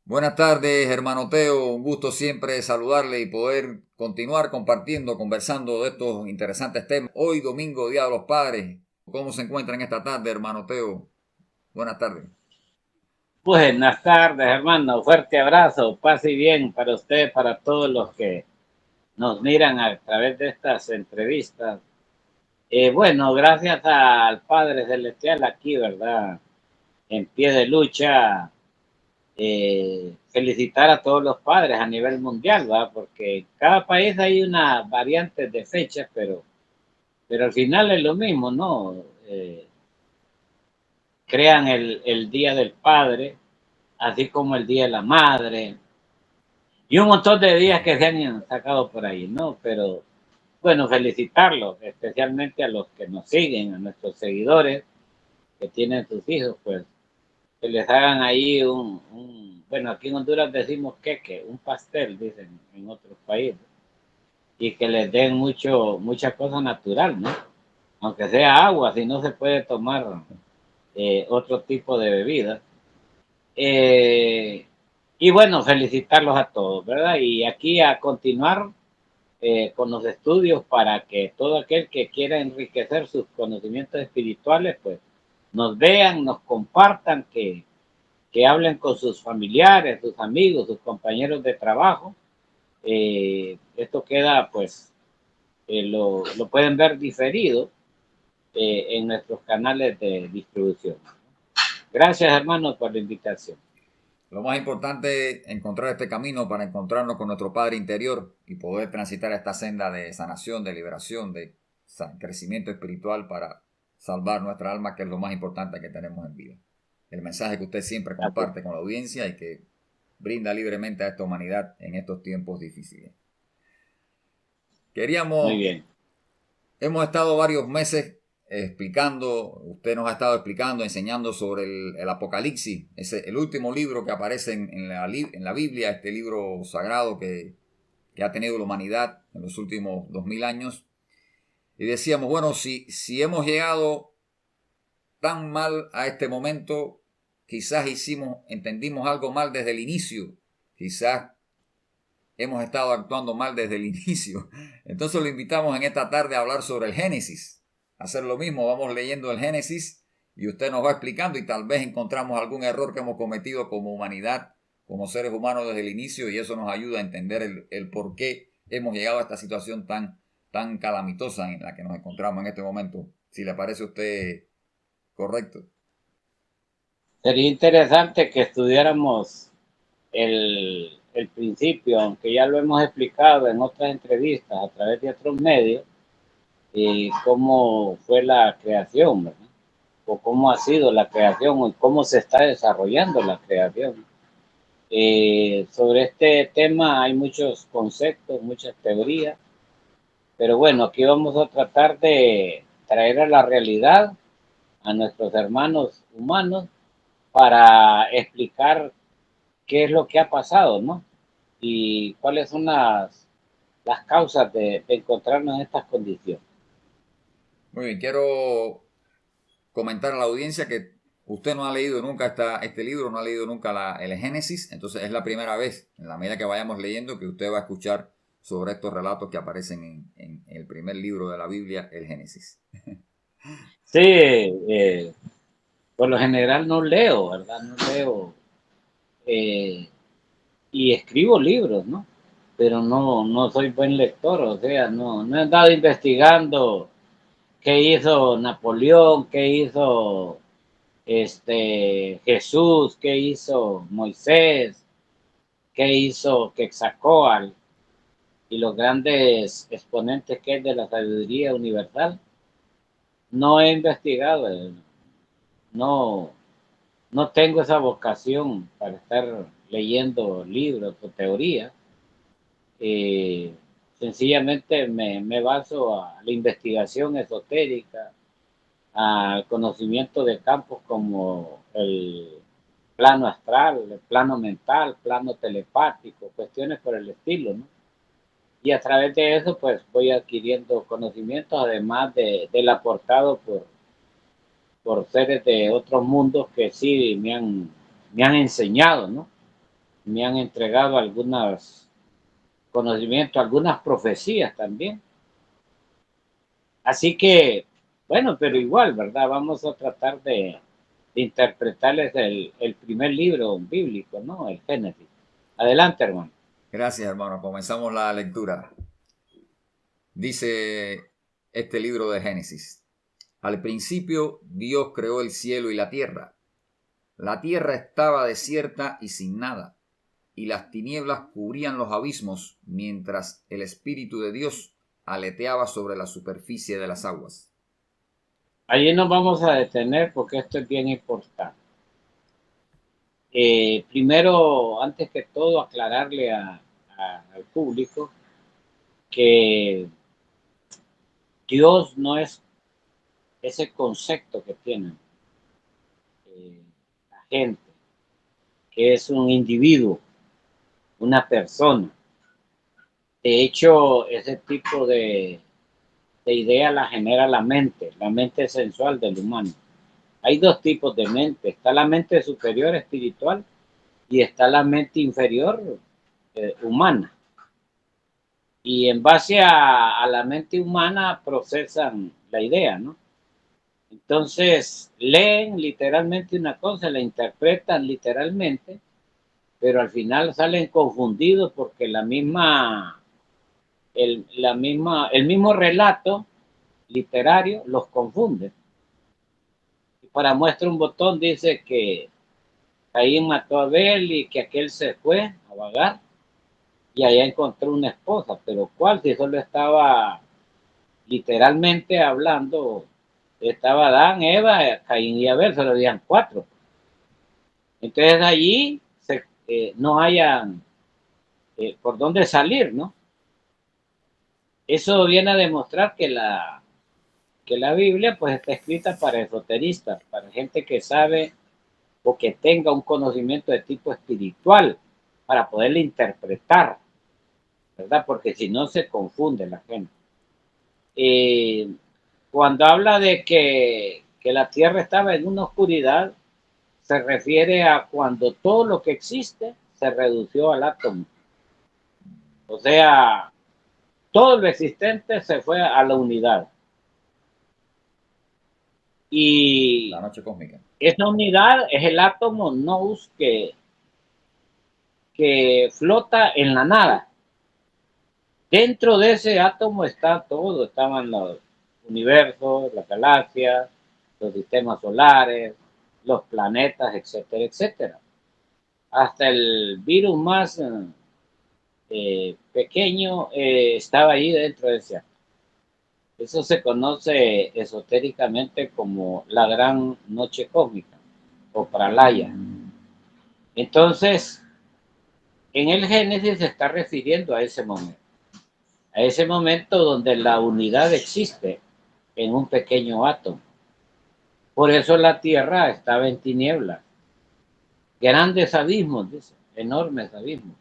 Buenas tardes, hermano Teo. Un gusto siempre saludarle y poder continuar compartiendo, conversando de estos interesantes temas. Hoy, domingo, Día de los Padres. ¿Cómo se encuentra en esta tarde, hermano Teo? Buenas tardes. Buenas tardes, hermano. Fuerte abrazo. Paz y bien para usted, para todos los que nos miran a través de estas entrevistas. Bueno, gracias al Padre Celestial aquí, ¿verdad? En pie de lucha, felicitar a todos los padres a nivel mundial, ¿verdad? Porque en cada país hay una variante de fechas, pero al final es lo mismo, ¿no? Crean el Día del Padre, así como el Día de la Madre, y un montón de días que se han sacado por ahí, ¿no? Pero bueno, felicitarlos, especialmente a los que nos siguen, a nuestros seguidores que tienen sus hijos, pues que les hagan ahí bueno, aquí en Honduras decimos queque, un pastel, dicen en otros países, y que les den mucha cosa natural, ¿no? Aunque sea agua, si no se puede tomar otro tipo de bebida. Eh, y bueno, felicitarlos a todos, ¿verdad? Y aquí a continuar con los estudios para que todo aquel que quiera enriquecer sus conocimientos espirituales, pues nos vean, nos compartan, que hablen con sus familiares, sus amigos, sus compañeros de trabajo. Esto queda, pues, lo pueden ver diferido en nuestros canales de distribución. Gracias, hermanos, por la invitación. Lo más importante es encontrar este camino para encontrarnos con nuestro Padre interior y poder transitar esta senda de sanación, de liberación, de crecimiento espiritual para salvar nuestra alma, que es lo más importante que tenemos en vida. El mensaje que usted siempre Así. comparte con la audiencia y que brinda libremente a esta humanidad en estos tiempos difíciles. Muy Queríamos, bien. hemos estado varios meses explicando, usted nos ha estado explicando, enseñando sobre el Apocalipsis, el último libro que aparece en la Biblia, este libro sagrado que ha tenido la humanidad en los últimos 2000 años. Y decíamos, bueno, si hemos llegado tan mal a este momento, quizás entendimos algo mal desde el inicio, quizás hemos estado actuando mal desde el inicio. Entonces lo invitamos en esta tarde a hablar sobre el Génesis. Hacer lo mismo, vamos leyendo el Génesis y usted nos va explicando y tal vez encontramos algún error que hemos cometido como humanidad, como seres humanos desde el inicio y eso nos ayuda a entender el por qué hemos llegado a esta situación tan calamitosa en la que nos encontramos en este momento. Si le parece a usted correcto. Sería interesante que estudiáramos el principio, aunque ya lo hemos explicado en otras entrevistas a través de otros medios, y cómo fue la creación, ¿verdad? O cómo ha sido la creación, o cómo se está desarrollando la creación. Sobre este tema hay muchos conceptos, muchas teorías, pero bueno, aquí vamos a tratar de traer a la realidad a nuestros hermanos humanos para explicar qué es lo que ha pasado, ¿no? Y cuáles son las causas de encontrarnos en estas condiciones. Muy bien, quiero comentar a la audiencia que usted no ha leído nunca este libro, no ha leído nunca el Génesis, entonces es la primera vez, en la medida que vayamos leyendo, que usted va a escuchar sobre estos relatos que aparecen en el primer libro de la Biblia, el Génesis. Sí, por lo general no leo, ¿verdad? No leo eh, y escribo libros, ¿no? Pero no soy buen lector, o sea, no he andado investigando qué hizo Napoleón, qué hizo Jesús, qué hizo Moisés, qué hizo Quetzalcóatl y los grandes exponentes que es de la sabiduría universal. No he investigado, no, no tengo esa vocación para estar leyendo libros o teorías. Eh, Sencillamente me baso a la investigación esotérica, al conocimiento de campos como el plano astral, el plano mental, plano telepático, cuestiones por el estilo, ¿no? Y a través de eso, pues voy adquiriendo conocimientos, además del aportado por seres de otros mundos que sí me han enseñado, ¿no? me han entregado algunos conocimientos, algunas profecías también. Así que, bueno, pero igual, ¿verdad? Vamos a tratar de interpretarles el primer libro bíblico, ¿no? El Génesis. Adelante, hermano. Gracias, hermano. Comenzamos la lectura. Dice este libro de Génesis. Al principio Dios creó el cielo y la tierra. La tierra estaba desierta y sin nada, y las tinieblas cubrían los abismos, mientras el Espíritu de Dios aleteaba sobre la superficie de las aguas. Allí nos vamos a detener porque esto es bien importante. Primero, antes que todo, aclararle al público que Dios no es ese concepto que tienen la gente, que es un individuo, una persona. De hecho, ese tipo de idea la genera la mente sensual del humano. Hay dos tipos de mente, está la mente superior espiritual y está la mente inferior humana. Y en base a la mente humana procesan la idea, ¿no? Entonces leen literalmente una cosa, la interpretan literalmente, pero al final salen confundidos porque el mismo relato literario los confunde. Y para muestra un botón dice que Caín mató a Abel y que aquel se fue a vagar y allá encontró una esposa, pero ¿cuál? Si solo estaba literalmente hablando, estaba Adán, Eva, Caín y Abel, solo habían cuatro. Entonces allí no hayan por dónde salir, ¿no? Eso viene a demostrar que la Biblia pues está escrita para esoteristas, para gente que sabe o que tenga un conocimiento de tipo espiritual para poderle interpretar, ¿verdad? Porque si no se confunde la gente. Eh, Cuando habla de que la tierra estaba en una oscuridad, se refiere a cuando todo lo que existe se redució al átomo. O sea, todo lo existente se fue a la unidad. Y La noche cósmica. esa unidad es el átomo nous que flota en la nada. Dentro de ese átomo está todo, estaban los universos, las galaxias, los sistemas solares, los planetas, etcétera, etcétera. Hasta el virus más pequeño estaba ahí dentro de ese átomo. Eso se conoce esotéricamente como la gran noche cósmica o pralaya. Entonces, en el Génesis se está refiriendo a ese momento donde la unidad existe en un pequeño átomo. Por eso la Tierra estaba en tinieblas, grandes abismos, dice, enormes abismos,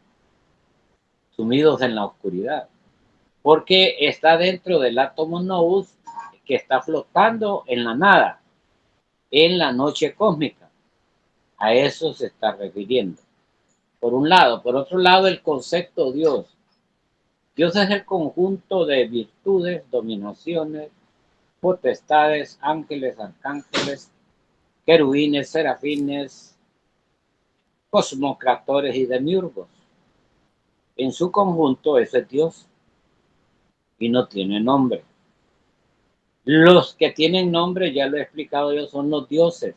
sumidos en la oscuridad, porque está dentro del átomo nous que está flotando en la nada, en la noche cósmica. A eso se está refiriendo. Por un lado. Por otro lado, el concepto Dios. Dios es el conjunto de virtudes, dominaciones, potestades, ángeles, arcángeles, querubines, serafines, cosmocratores y demiurgos. En su conjunto, ese es Dios y no tiene nombre. Los que tienen nombre, ya lo he explicado yo, son los dioses.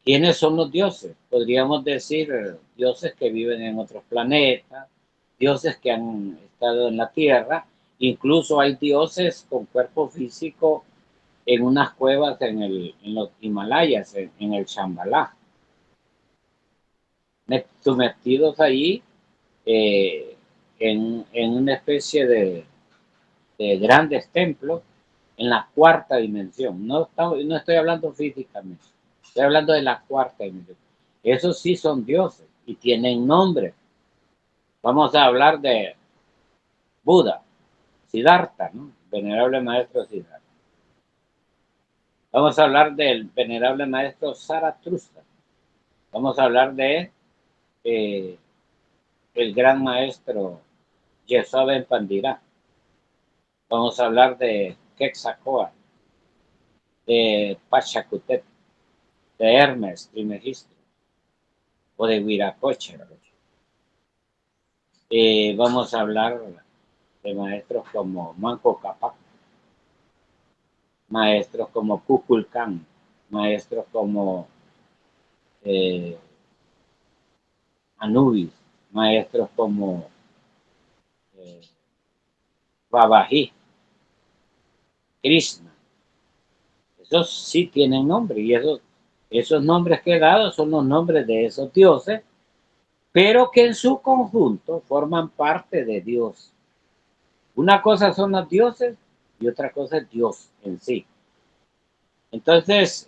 ¿Quiénes son los dioses? Podríamos decir dioses que viven en otros planetas, dioses que han estado en la Tierra, incluso hay dioses con cuerpo físico en unas cuevas en los Himalayas, en el Shambhala, sometidos allí eh, en una especie de grandes templos en la cuarta dimensión. No estoy hablando físicamente, estoy hablando de la cuarta dimensión. Esos sí son dioses y tienen nombre. Vamos a hablar de Buda, Siddhartha, ¿no? Venerable maestro Siddhartha. Vamos a hablar del venerable maestro Zaratustra. Vamos a hablar de eh, el gran maestro Yeshua Ben Pandira. Vamos a hablar de Quetzalcóatl, de Pachacutec, de Hermes Trismegisto o de Huiracocha. Vamos a hablar de maestros como Manco Cápac, maestros como Kukulcán, maestros como Anubis, maestros como eh, Babaji, Krishna. Esos sí tienen nombre y esos nombres que he dado son los nombres de esos dioses, pero que en su conjunto forman parte de Dios. Una cosa son los dioses y otra cosa es Dios en sí. Entonces,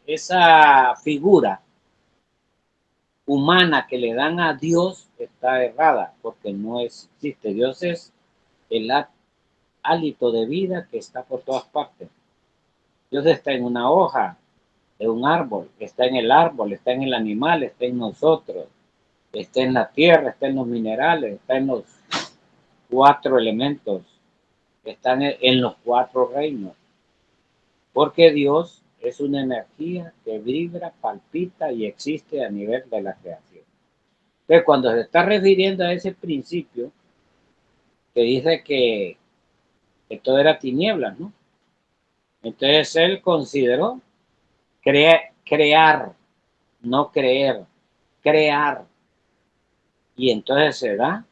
esa figura humana que le dan a Dios está errada, porque no existe. Dios es el hálito de vida que está por todas partes. Dios está en una hoja de un árbol, está en el árbol, está en el animal, está en nosotros, está en la tierra, está en los minerales, está en los 4 elementos, está en los 4 reinos. Porque Dios es una energía que vibra, palpita y existe a nivel de la creación. Entonces, cuando se está refiriendo a ese principio, que dice que todo era tinieblas, ¿no? Entonces él consideró crear, no creer, crear. Y entonces se da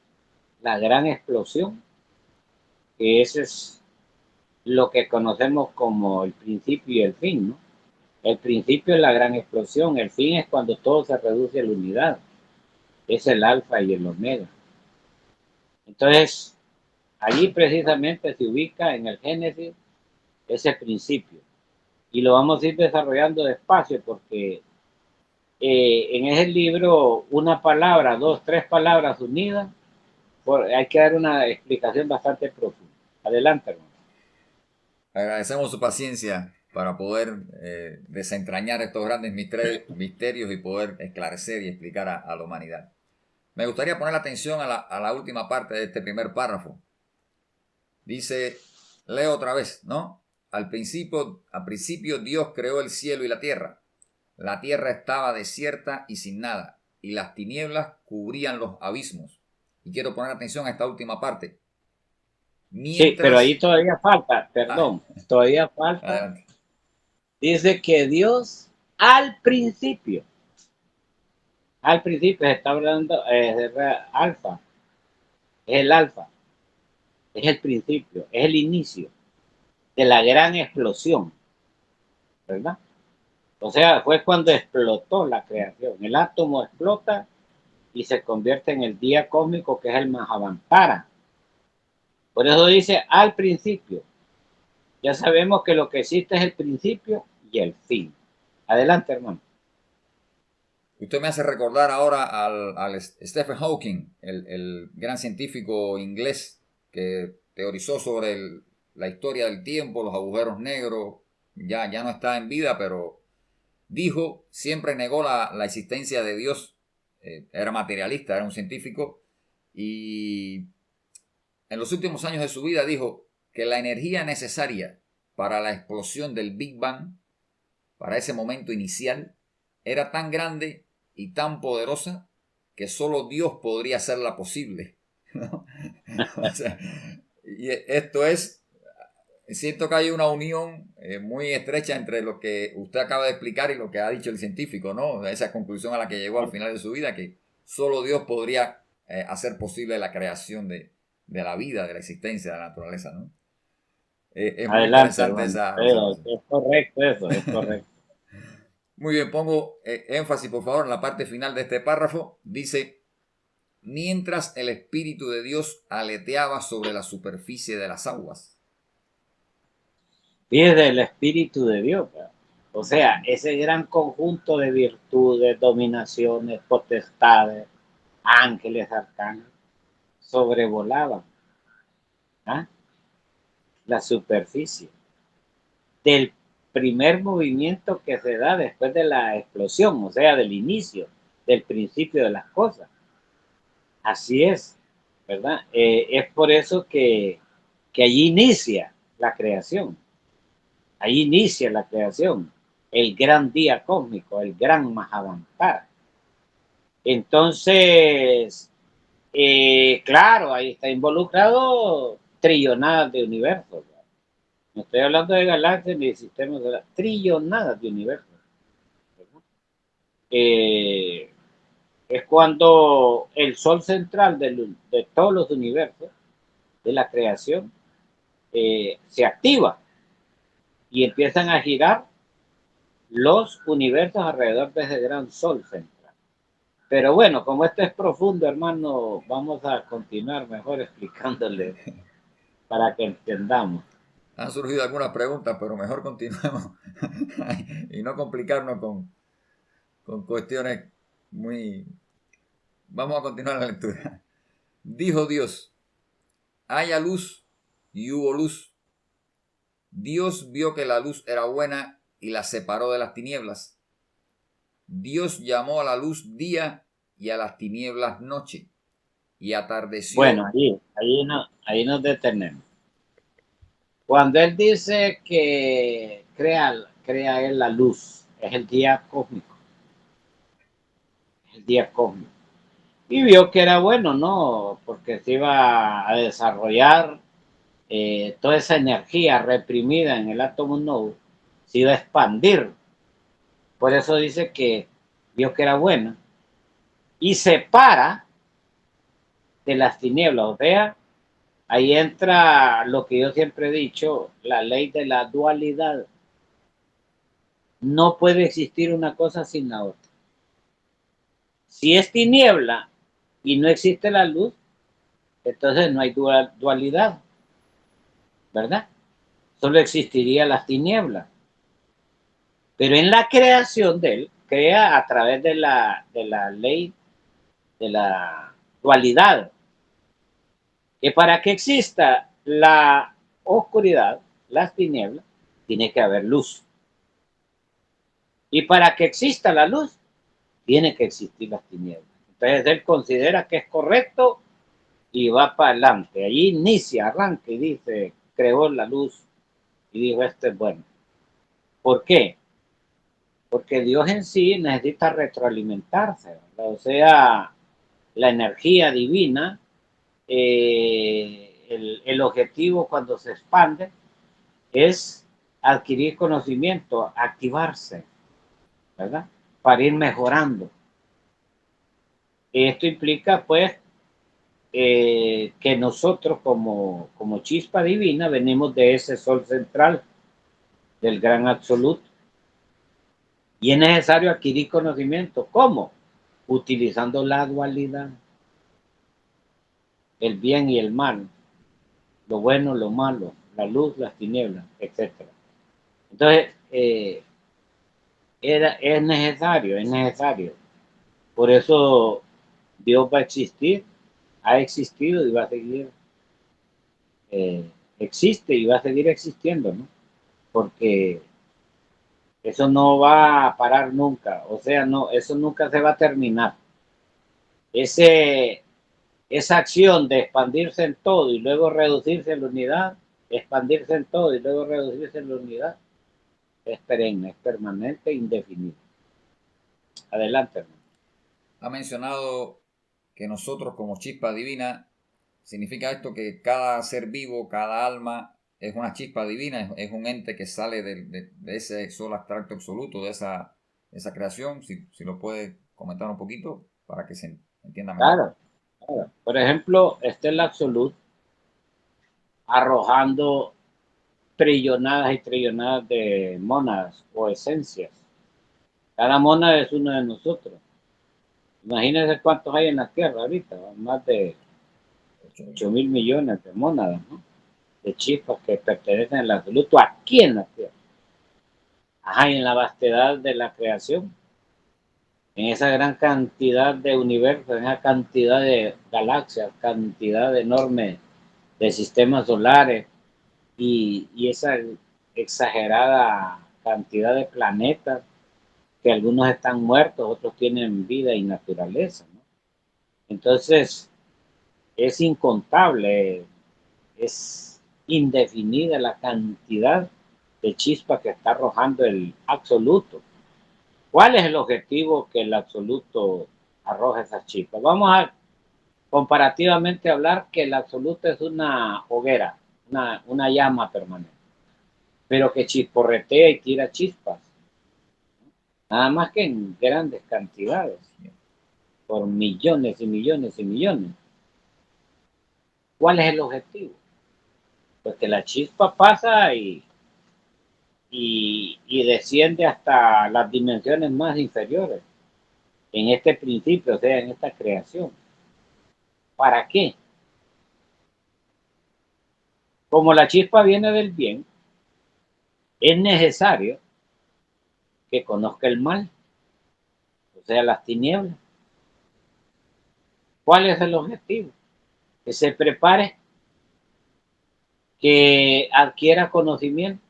la gran explosión, que ese es lo que conocemos como el principio y el fin, ¿no? El principio es la gran explosión, el fin es cuando todo se reduce a la unidad, es el alfa y el omega. Entonces, allí precisamente se ubica en el Génesis ese principio. Y lo vamos a ir desarrollando despacio porque en ese libro una palabra, 2, 3 palabras unidas, hay que dar una explicación bastante profunda. Adelante, hermano. Agradecemos su paciencia para poder desentrañar estos grandes misterios y poder esclarecer y explicar a la humanidad. Me gustaría poner atención a la última parte de este primer párrafo. Dice, leo otra vez, ¿no? Al principio Dios creó el cielo y la tierra. La tierra estaba desierta y sin nada, y las tinieblas cubrían los abismos. Y quiero poner atención a esta última parte. Sí, pero ahí Mientras... todavía falta, Ah, perdón, todavía falta. adelante. Dice que Dios al principio se está hablando de alfa, es el alfa, es el principio, es el inicio de la gran explosión, ¿verdad? O sea, fue cuando explotó la creación. El átomo explota y se convierte en el día cósmico que es el Mahavantara. Por eso dice al principio. Ya sabemos que lo que existe es el principio y el fin. Adelante, hermano. Usted me hace recordar ahora al Stephen Hawking, el gran científico inglés que teorizó sobre la historia del tiempo, los agujeros negros. Ya no está en vida, pero dijo, siempre negó la existencia de Dios. Era materialista, era un científico. Y en los últimos años de su vida dijo que la energía necesaria para la explosión del Big Bang, para ese momento inicial, era tan grande y tan poderosa que solo Dios podría hacerla posible, ¿no? O sea, y esto es, siento que hay una unión muy estrecha entre lo que usted acaba de explicar y lo que ha dicho el científico, ¿no? Esa conclusión a la que llegó al final de su vida, que solo Dios podría hacer posible la creación de la vida, de la existencia de la naturaleza, ¿no? Es muy Adelante, interesante hermano. esa Pero observación. es correcto eso, es correcto. Muy bien, pongo énfasis por favor en la parte final de este párrafo. Dice, mientras el Espíritu de Dios aleteaba sobre la superficie de las aguas. Fíjese el Espíritu de Dios. O sea, ese gran conjunto de virtudes, dominaciones, potestades, ángeles, arcanos, sobrevolaban, ¿ah?, la superficie del primer movimiento que se da después de la explosión, o sea, del inicio del principio de las cosas. Así es, ¿verdad? Es por eso que allí inicia la creación. Ahí inicia la creación, el gran día cósmico, el gran Mahavankara. Entonces, claro, ahí está involucrado trillonadas de universos. No estoy hablando de galaxias ni de sistemas de trillonadas de universos. Eh, es cuando el sol central de todos los universos, de la creación, se activa y empiezan a girar los universos alrededor de ese gran sol central. Pero bueno, como esto es profundo, hermano, vamos a continuar mejor explicándole para que entendamos. Han surgido algunas preguntas, pero mejor continuemos y no complicarnos con cuestiones muy... Vamos a continuar la lectura. Dijo Dios, haya luz y hubo luz. Dios vio que la luz era buena y la separó de las tinieblas. Dios llamó a la luz día y a las tinieblas noche. Y Bueno, atardeció. ahí nos detenemos. Cuando él dice que crea él la luz, es el día cósmico, el día cósmico. Y vio que era bueno, ¿no? Porque se iba a desarrollar toda esa energía reprimida en el átomo nuevo, se iba a expandir. Por eso dice que vio que era bueno y separa de las tinieblas. O sea, ahí entra lo que yo siempre he dicho, la ley de la dualidad. No puede existir una cosa sin la otra. Si es tiniebla y no existe la luz, entonces no hay dualidad, ¿verdad? Solo existiría las tinieblas. Pero en la creación de él, crea a través de la ley de la dualidad, que para que exista la oscuridad, las tinieblas, tiene que haber luz. Y para que exista la luz, tiene que existir las tinieblas. Entonces él considera que es correcto y va para adelante. Allí inicia, arranca y dice, creó la luz y dijo, esto es bueno. ¿Por qué? Porque Dios en sí necesita retroalimentarse, ¿verdad? O sea, la energía divina, el objetivo cuando se expande es adquirir conocimiento, activarse, ¿verdad? Para ir mejorando. Esto implica, pues, que nosotros como chispa divina venimos de ese sol central, del gran absoluto. Y es necesario adquirir conocimiento. ¿Cómo? Utilizando la dualidad, el bien y el mal, lo bueno, lo malo, la luz, las tinieblas, etc. Entonces, es necesario, es necesario. Por eso Dios va a existir, ha existido y va a seguir, existe y va a seguir existiendo, ¿no? Porque eso no va a parar nunca, o sea, no, eso nunca se va a terminar. Ese, esa acción de expandirse en todo y luego reducirse en la unidad, expandirse en todo y luego reducirse en la unidad, es perenne, es permanente, indefinido. Adelante, hermano. Ha mencionado que nosotros como chispa divina, significa esto que cada ser vivo, cada alma es una chispa divina, es un ente que sale de ese sol abstracto absoluto, de esa creación. Si lo puede comentar un poquito para que se entienda mejor. Claro, claro. Por ejemplo, está el absoluto arrojando trillonadas y trillonadas de mónadas o esencias. Cada mónada es uno de nosotros. Imagínense cuántos hay en la Tierra ahorita, más de 8.000 millones de mónadas, ¿no? De chispas que pertenecen al absoluto aquí en la Tierra. Ajá, y en la vastedad de la creación, en esa gran cantidad de universos, en esa cantidad de galaxias, cantidad enorme de sistemas solares y esa exagerada cantidad de planetas porque algunos están muertos, otros tienen vida y naturaleza, ¿no? Entonces, es incontable, es indefinida la cantidad de chispa que está arrojando el absoluto. ¿Cuál es el objetivo que el absoluto arroja esas chispas? Vamos a comparativamente hablar que el absoluto es una hoguera, una llama permanente, pero que chisporretea y tira chispas, nada más que en grandes cantidades, por millones y millones y millones. ¿Cuál es el objetivo? Pues que la chispa pasa y desciende hasta las dimensiones más inferiores, en este principio, o sea, en esta creación. ¿Para qué? Como la chispa viene del bien, es necesario que conozca el mal, o sea, las tinieblas. ¿Cuál es el objetivo? Que se prepare, que adquiera conocimiento.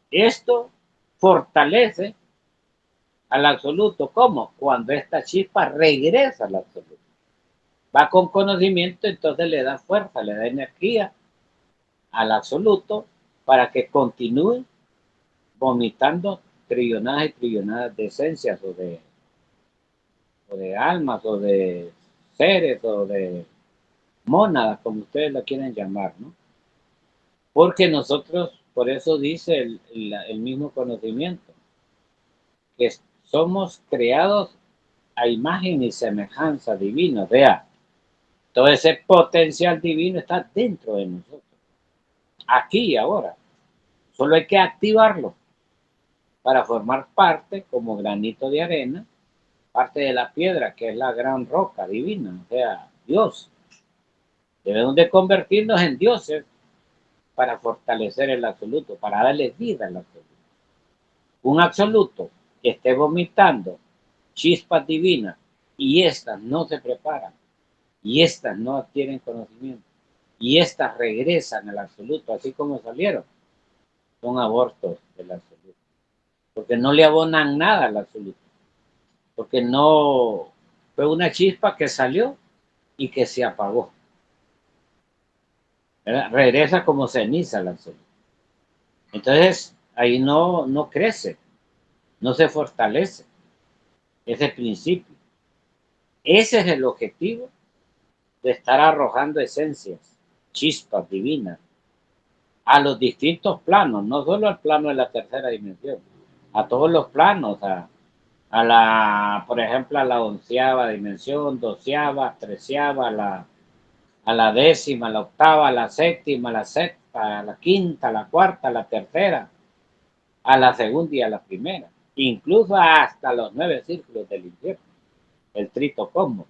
Esto fortalece al absoluto. ¿Cómo? Cuando esta chispa regresa al absoluto. Va con conocimiento, entonces le da fuerza, le da energía al absoluto para que continúe vomitando trillonadas y trillonadas de esencias o de almas o de seres o de mónadas, como ustedes la quieren llamar, ¿no? Porque nosotros, por eso dice el mismo conocimiento, que somos creados a imagen y semejanza divina. O sea, todo ese potencial divino está dentro de nosotros, aquí y ahora. Solo hay que activarlo para formar parte, como granito de arena, parte de la piedra, que es la gran roca divina, o sea, Dios. Debemos de convertirnos en dioses para fortalecer el absoluto, para darle vida al absoluto. Un absoluto que esté vomitando chispas divinas y estas no se preparan, y estas no adquieren conocimiento, y estas regresan al absoluto, así como salieron, son abortos del absoluto, porque no le abonan nada al absoluto, porque no fue una chispa que salió y que se apagó, ¿verdad? Regresa como ceniza al absoluto. Entonces, ahí no crece, no se fortalece ese principio. Ese es el objetivo de estar arrojando esencias, chispas divinas, a los distintos planos, no solo al plano de la tercera dimensión, a todos los planos, a la, por ejemplo, a la 11ª dimensión, 12ª, 13ª, a la 10ª, a la 8ª, a la 7ª, a la sexta, a la 5ª, a la 4ª, a la tercera, a la segunda y a la primera, incluso hasta los 9 círculos del infierno, el tritocosmos,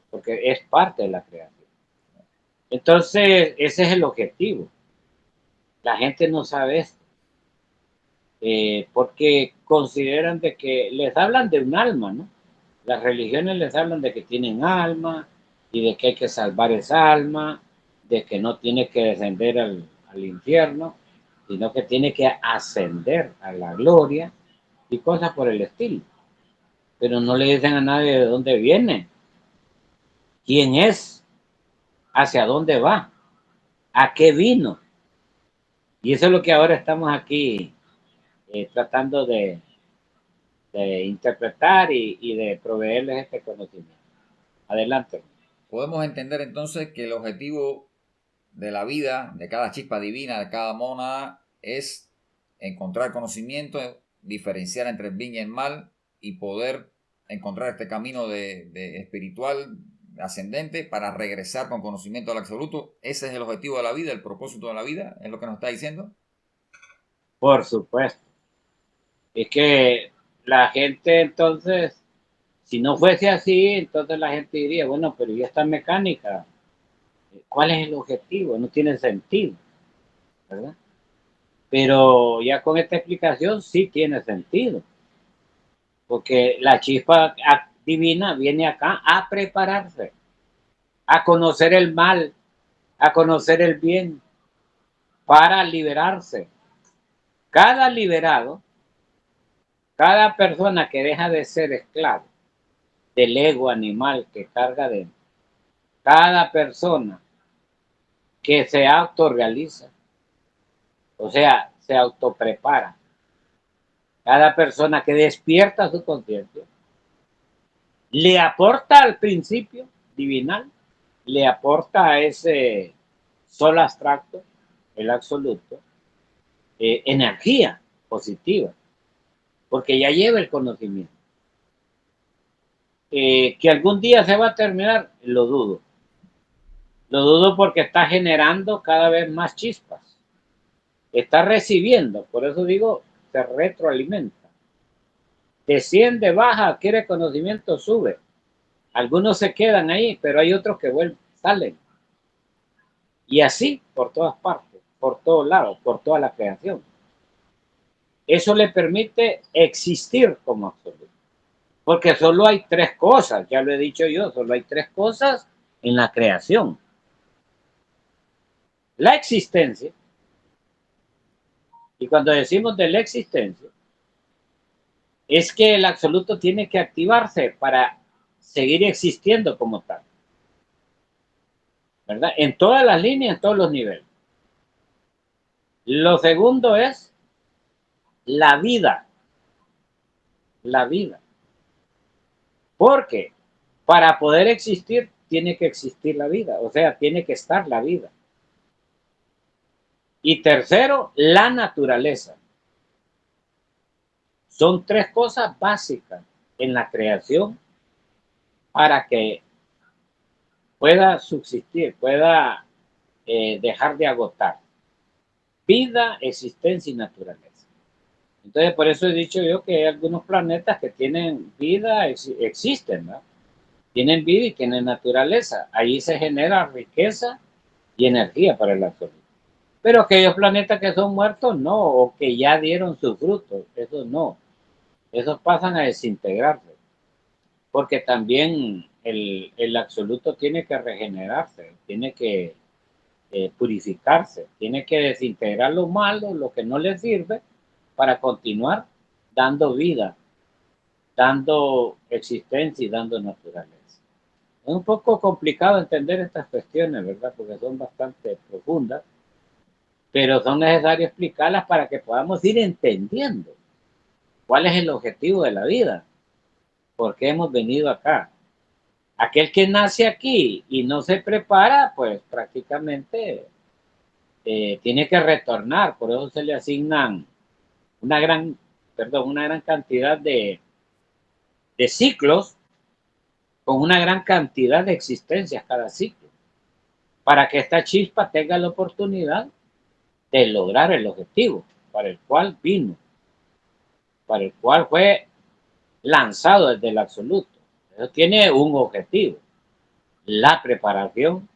porque es parte de la creación. Entonces, ese es el objetivo. La gente no sabe esto, porque consideran de que les hablan de un alma, ¿no? Las religiones les hablan de que tienen alma y de que hay que salvar esa alma, de que no tiene que descender al infierno, sino que tiene que ascender a la gloria y cosas por el estilo. Pero no le dicen a nadie de dónde viene, quién es, hacia dónde va, a qué vino. Y eso es lo que ahora estamos aquí tratando de interpretar y de proveerles este conocimiento. Adelante. Podemos entender entonces que el objetivo de la vida, de cada chispa divina, de cada mónada, es encontrar conocimiento, diferenciar entre el bien y el mal y poder encontrar este camino de espiritual ascendente para regresar con conocimiento al absoluto. Ese es el objetivo de la vida, el propósito de la vida, es lo que nos está diciendo. Por supuesto. Es que la gente entonces, si no fuese así, entonces la gente diría, bueno, pero ¿y esta mecánica? ¿Cuál es el objetivo? No tiene sentido, ¿verdad? Pero ya con esta explicación sí tiene sentido, porque la chispa divina viene acá a prepararse, a conocer el mal, a conocer el bien, para liberarse. Cada liberado Cada persona que deja de ser esclavo del ego animal que carga dentro, cada persona que se autorrealiza, o sea, se autoprepara, cada persona que despierta su conciencia, le aporta al principio divinal, le aporta a ese sol abstracto, el absoluto, energía positiva, porque ya lleva el conocimiento. Que algún día se va a terminar, lo dudo. Lo dudo porque está generando cada vez más chispas. Está recibiendo, por eso digo, se retroalimenta. Desciende, baja, adquiere conocimiento, sube. Algunos se quedan ahí, pero hay otros que vuelven, salen. Y así por todas partes, por todos lados, por toda la creación. Eso le permite existir como absoluto. Porque solo hay tres cosas, ya lo he dicho yo, solo hay tres cosas en la creación. La existencia, y cuando decimos de la existencia, es que el absoluto tiene que activarse para seguir existiendo como tal, ¿verdad? En todas las líneas, en todos los niveles. Lo segundo es la vida, la vida. Porque para poder existir tiene que existir la vida, o sea, tiene que estar la vida. Y tercero, la naturaleza. Son tres cosas básicas en la creación para que pueda subsistir, pueda dejar de agotar. Vida, existencia y naturaleza. Entonces, por eso he dicho yo que hay algunos planetas que tienen vida, existen, ¿no? Tienen vida y tienen naturaleza. Ahí se genera riqueza y energía para el absoluto. Pero aquellos planetas que son muertos, no, o que ya dieron sus frutos, esos no. Esos pasan a desintegrarse, porque también el absoluto tiene que regenerarse, tiene que purificarse, tiene que desintegrar lo malo, lo que no le sirve, para continuar dando vida, dando existencia y dando naturaleza. Es un poco complicado entender estas cuestiones, ¿verdad? Porque son bastante profundas, pero son necesarias explicarlas para que podamos ir entendiendo cuál es el objetivo de la vida, por qué hemos venido acá. Aquel que nace aquí y no se prepara, pues prácticamente tiene que retornar, por eso se le asignan una gran, perdón, una gran cantidad de ciclos con una gran cantidad de existencias cada ciclo, para que esta chispa tenga la oportunidad de lograr el objetivo para el cual vino, para el cual fue lanzado desde el absoluto. Eso tiene un objetivo, la preparación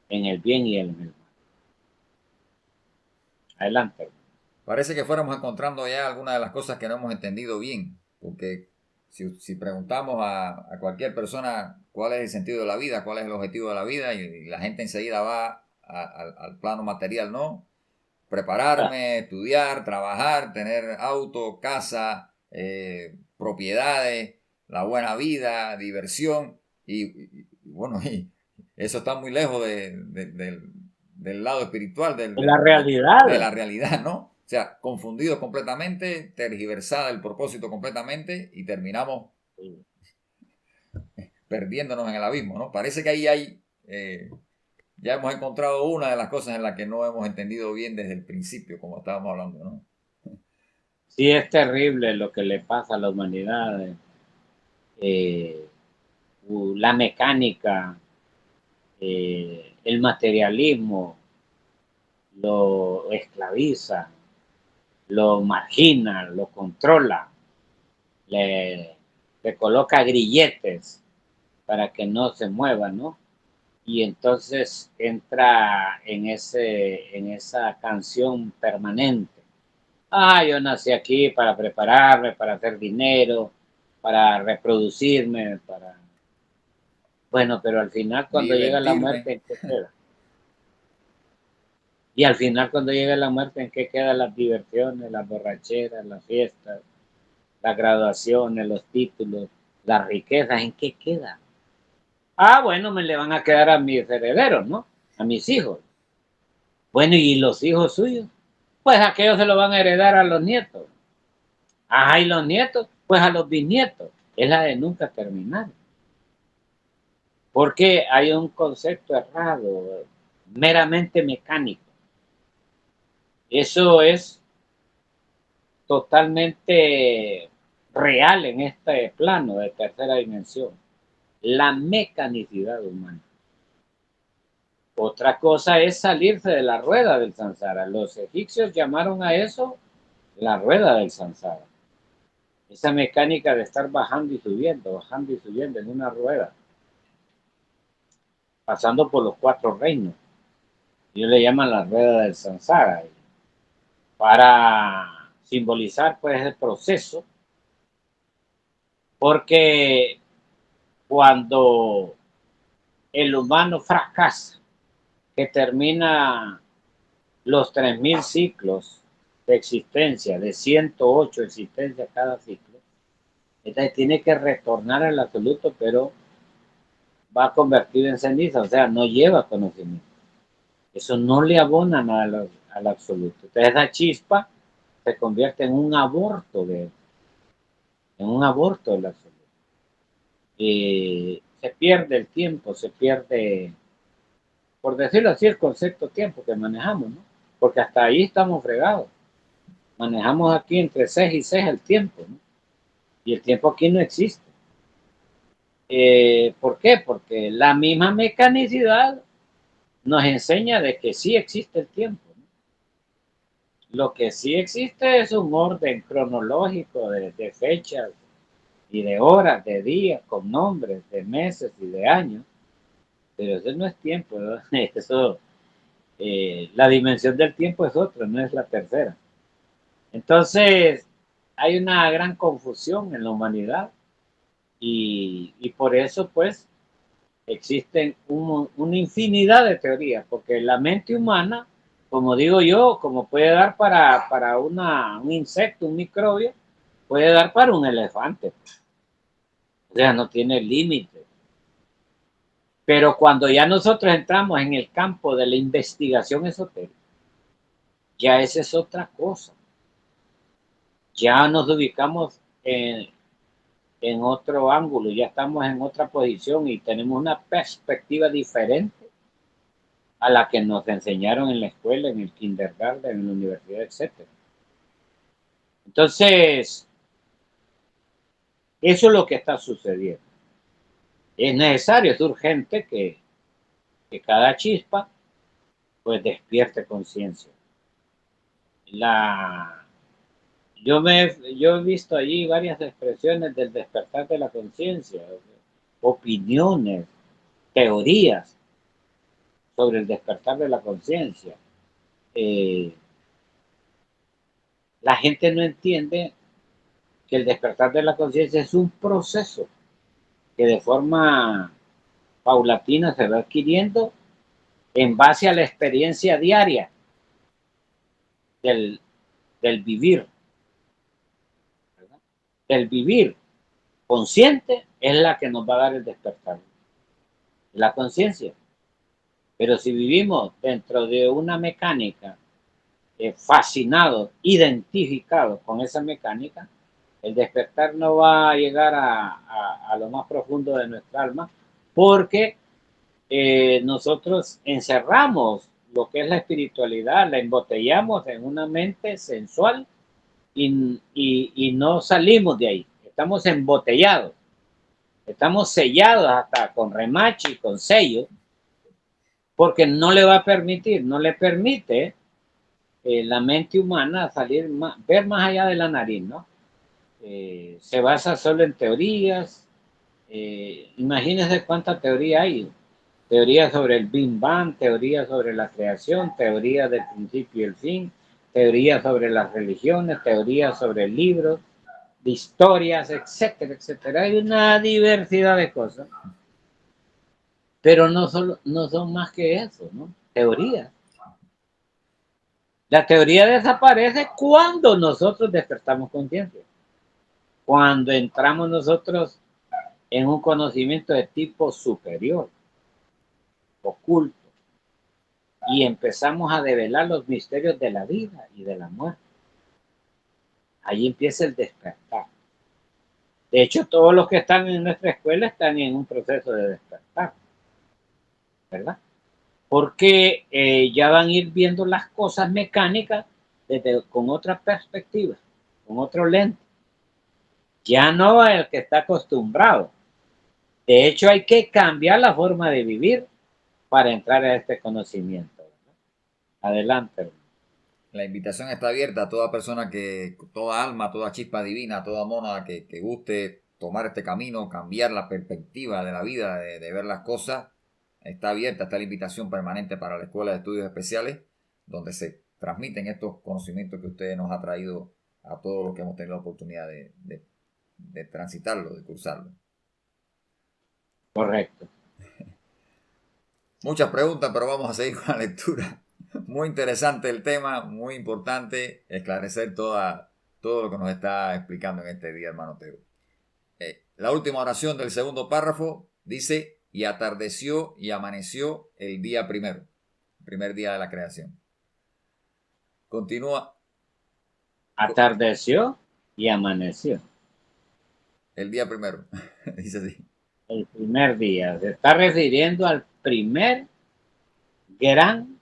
en el bien y en el mal. Adelante. Parece que fuéramos encontrando ya algunas de las cosas que no hemos entendido bien, porque si preguntamos a cualquier persona cuál es el sentido de la vida, cuál es el objetivo de la vida, y la gente enseguida va al plano material, ¿no? Prepararme, estudiar, trabajar, tener auto, casa, propiedades, la buena vida, diversión, y bueno, y eso está muy lejos del lado espiritual, La realidad. de la realidad, ¿no? O sea, confundido completamente, tergiversada el propósito completamente y terminamos perdiéndonos en el abismo, ¿no? Parece que ahí hay, ya hemos encontrado una de las cosas en las que no hemos entendido bien desde el principio, como estábamos hablando, ¿no? Sí, es terrible lo que le pasa a la humanidad. Eh, la mecánica, el materialismo, lo esclaviza, lo margina, lo controla, le coloca grilletes para que no se mueva, ¿no? Y entonces entra en esa canción permanente. Ah, yo nací aquí para prepararme, para hacer dinero, para reproducirme, para... Bueno, pero al final cuando llega la Divertirme. muerte, ¿en qué queda? Y al final cuando llega la muerte, ¿en qué quedan las diversiones, las borracheras, las fiestas, las graduaciones, los títulos, las riquezas, ¿en qué queda? Ah, bueno, me le van a quedar a mis herederos, ¿no? A mis hijos. Bueno, ¿y los hijos suyos? Pues aquellos se lo van a heredar a los nietos. Ajá, ¿y los nietos? Pues a los bisnietos. Es la de nunca terminar. Porque hay un concepto errado, meramente mecánico. Eso es totalmente real en este plano de tercera dimensión. La mecanicidad humana. Otra cosa es salirse de la rueda del samsara. Los egipcios llamaron a eso la rueda del samsara. Esa mecánica de estar bajando y subiendo en una rueda, pasando por los 4 reinos. Ellos le llaman la rueda del samsara. Para simbolizar pues el proceso, porque cuando el humano fracasa, que termina los 3000 ciclos de existencia, de 108 existencias cada ciclo, entonces tiene que retornar al absoluto, pero va convertido en ceniza, o sea, no lleva conocimiento. Eso no le abona nada al absoluto. Entonces esa chispa se convierte en un aborto del absoluto. Se pierde el tiempo, se pierde, por decirlo así, el concepto tiempo que manejamos, ¿no? Porque hasta ahí estamos fregados. Manejamos aquí entre 6 y 6 el tiempo, ¿no? Y el tiempo aquí no existe. ¿Por qué? Porque la misma mecanicidad nos enseña de que sí existe el tiempo, ¿no? Lo que sí existe es un orden cronológico de fechas y de horas, de días, con nombres, de meses y de años, pero eso no es tiempo, ¿no? Eso, la dimensión del tiempo es otra, no es la tercera. Entonces, hay una gran confusión en la humanidad y por eso, pues, existen una infinidad de teorías, porque la mente humana, como digo yo, como puede dar para un insecto, un microbio, puede dar para un elefante. O sea, no tiene límite. Pero cuando ya nosotros entramos en el campo de la investigación esotérica, ya esa es otra cosa. Ya nos ubicamos en otro ángulo, ya estamos en otra posición y tenemos una perspectiva diferente a la que nos enseñaron en la escuela, en el kindergarten, en la universidad, etc. Entonces, eso es lo que está sucediendo. Es necesario, es urgente que cada chispa pues despierte conciencia. Yo he visto allí varias expresiones del despertar de la conciencia, opiniones, teorías sobre el despertar de la conciencia. La gente no entiende que el despertar de la conciencia es un proceso que de forma paulatina se va adquiriendo en base a la experiencia diaria del, del vivir. ¿Verdad? El vivir consciente es la que nos va a dar el despertar, la conciencia. Pero si vivimos dentro de una mecánica, fascinados, identificados con esa mecánica, el despertar no va a llegar a lo más profundo de nuestra alma, porque nosotros encerramos lo que es la espiritualidad, la embotellamos en una mente sensual y no salimos de ahí. Estamos embotellados, estamos sellados hasta con remache y con sello, porque no le va a permitir, no le permite la mente humana salir ver más allá de la nariz, ¿no? Se basa solo en teorías. Imagínense cuánta teoría hay. Teorías sobre el Big Bang, teorías sobre la creación, teorías del principio y el fin, teorías sobre las religiones, teorías sobre libros, de historias, etcétera, etcétera. Hay una diversidad de cosas, pero no son más que eso, ¿no? Teorías. La teoría desaparece cuando nosotros despertamos conciencia. cuando entramos nosotros en un conocimiento de tipo superior, oculto, y empezamos a develar los misterios de la vida y de la muerte. Ahí empieza el despertar. De hecho, todos los que están en nuestra escuela están en un proceso de despertar, ¿verdad? Porque ya van a ir viendo las cosas mecánicas con otra perspectiva, con otro lente. Ya no el que está acostumbrado. De hecho, hay que cambiar la forma de vivir para entrar a este conocimiento, ¿verdad? Adelante, hermano. La invitación está abierta a toda persona toda alma, toda chispa divina, toda mónada que guste tomar este camino, cambiar la perspectiva de la vida, de ver las cosas. Está abierta, está la invitación permanente para la Escuela de Estudios Especiales, donde se transmiten estos conocimientos que usted nos ha traído a todos los que hemos tenido la oportunidad de transitarlo, de cursarlo. Correcto. Muchas preguntas, pero vamos a seguir con la lectura. Muy interesante el tema, muy importante esclarecer todo lo que nos está explicando en este día, hermano Teo. La última oración del segundo párrafo dice, y atardeció y amaneció el día primero, el primer día de la creación. Continúa. Atardeció y amaneció. El día primero, dice así. El primer día. Se está refiriendo al primer gran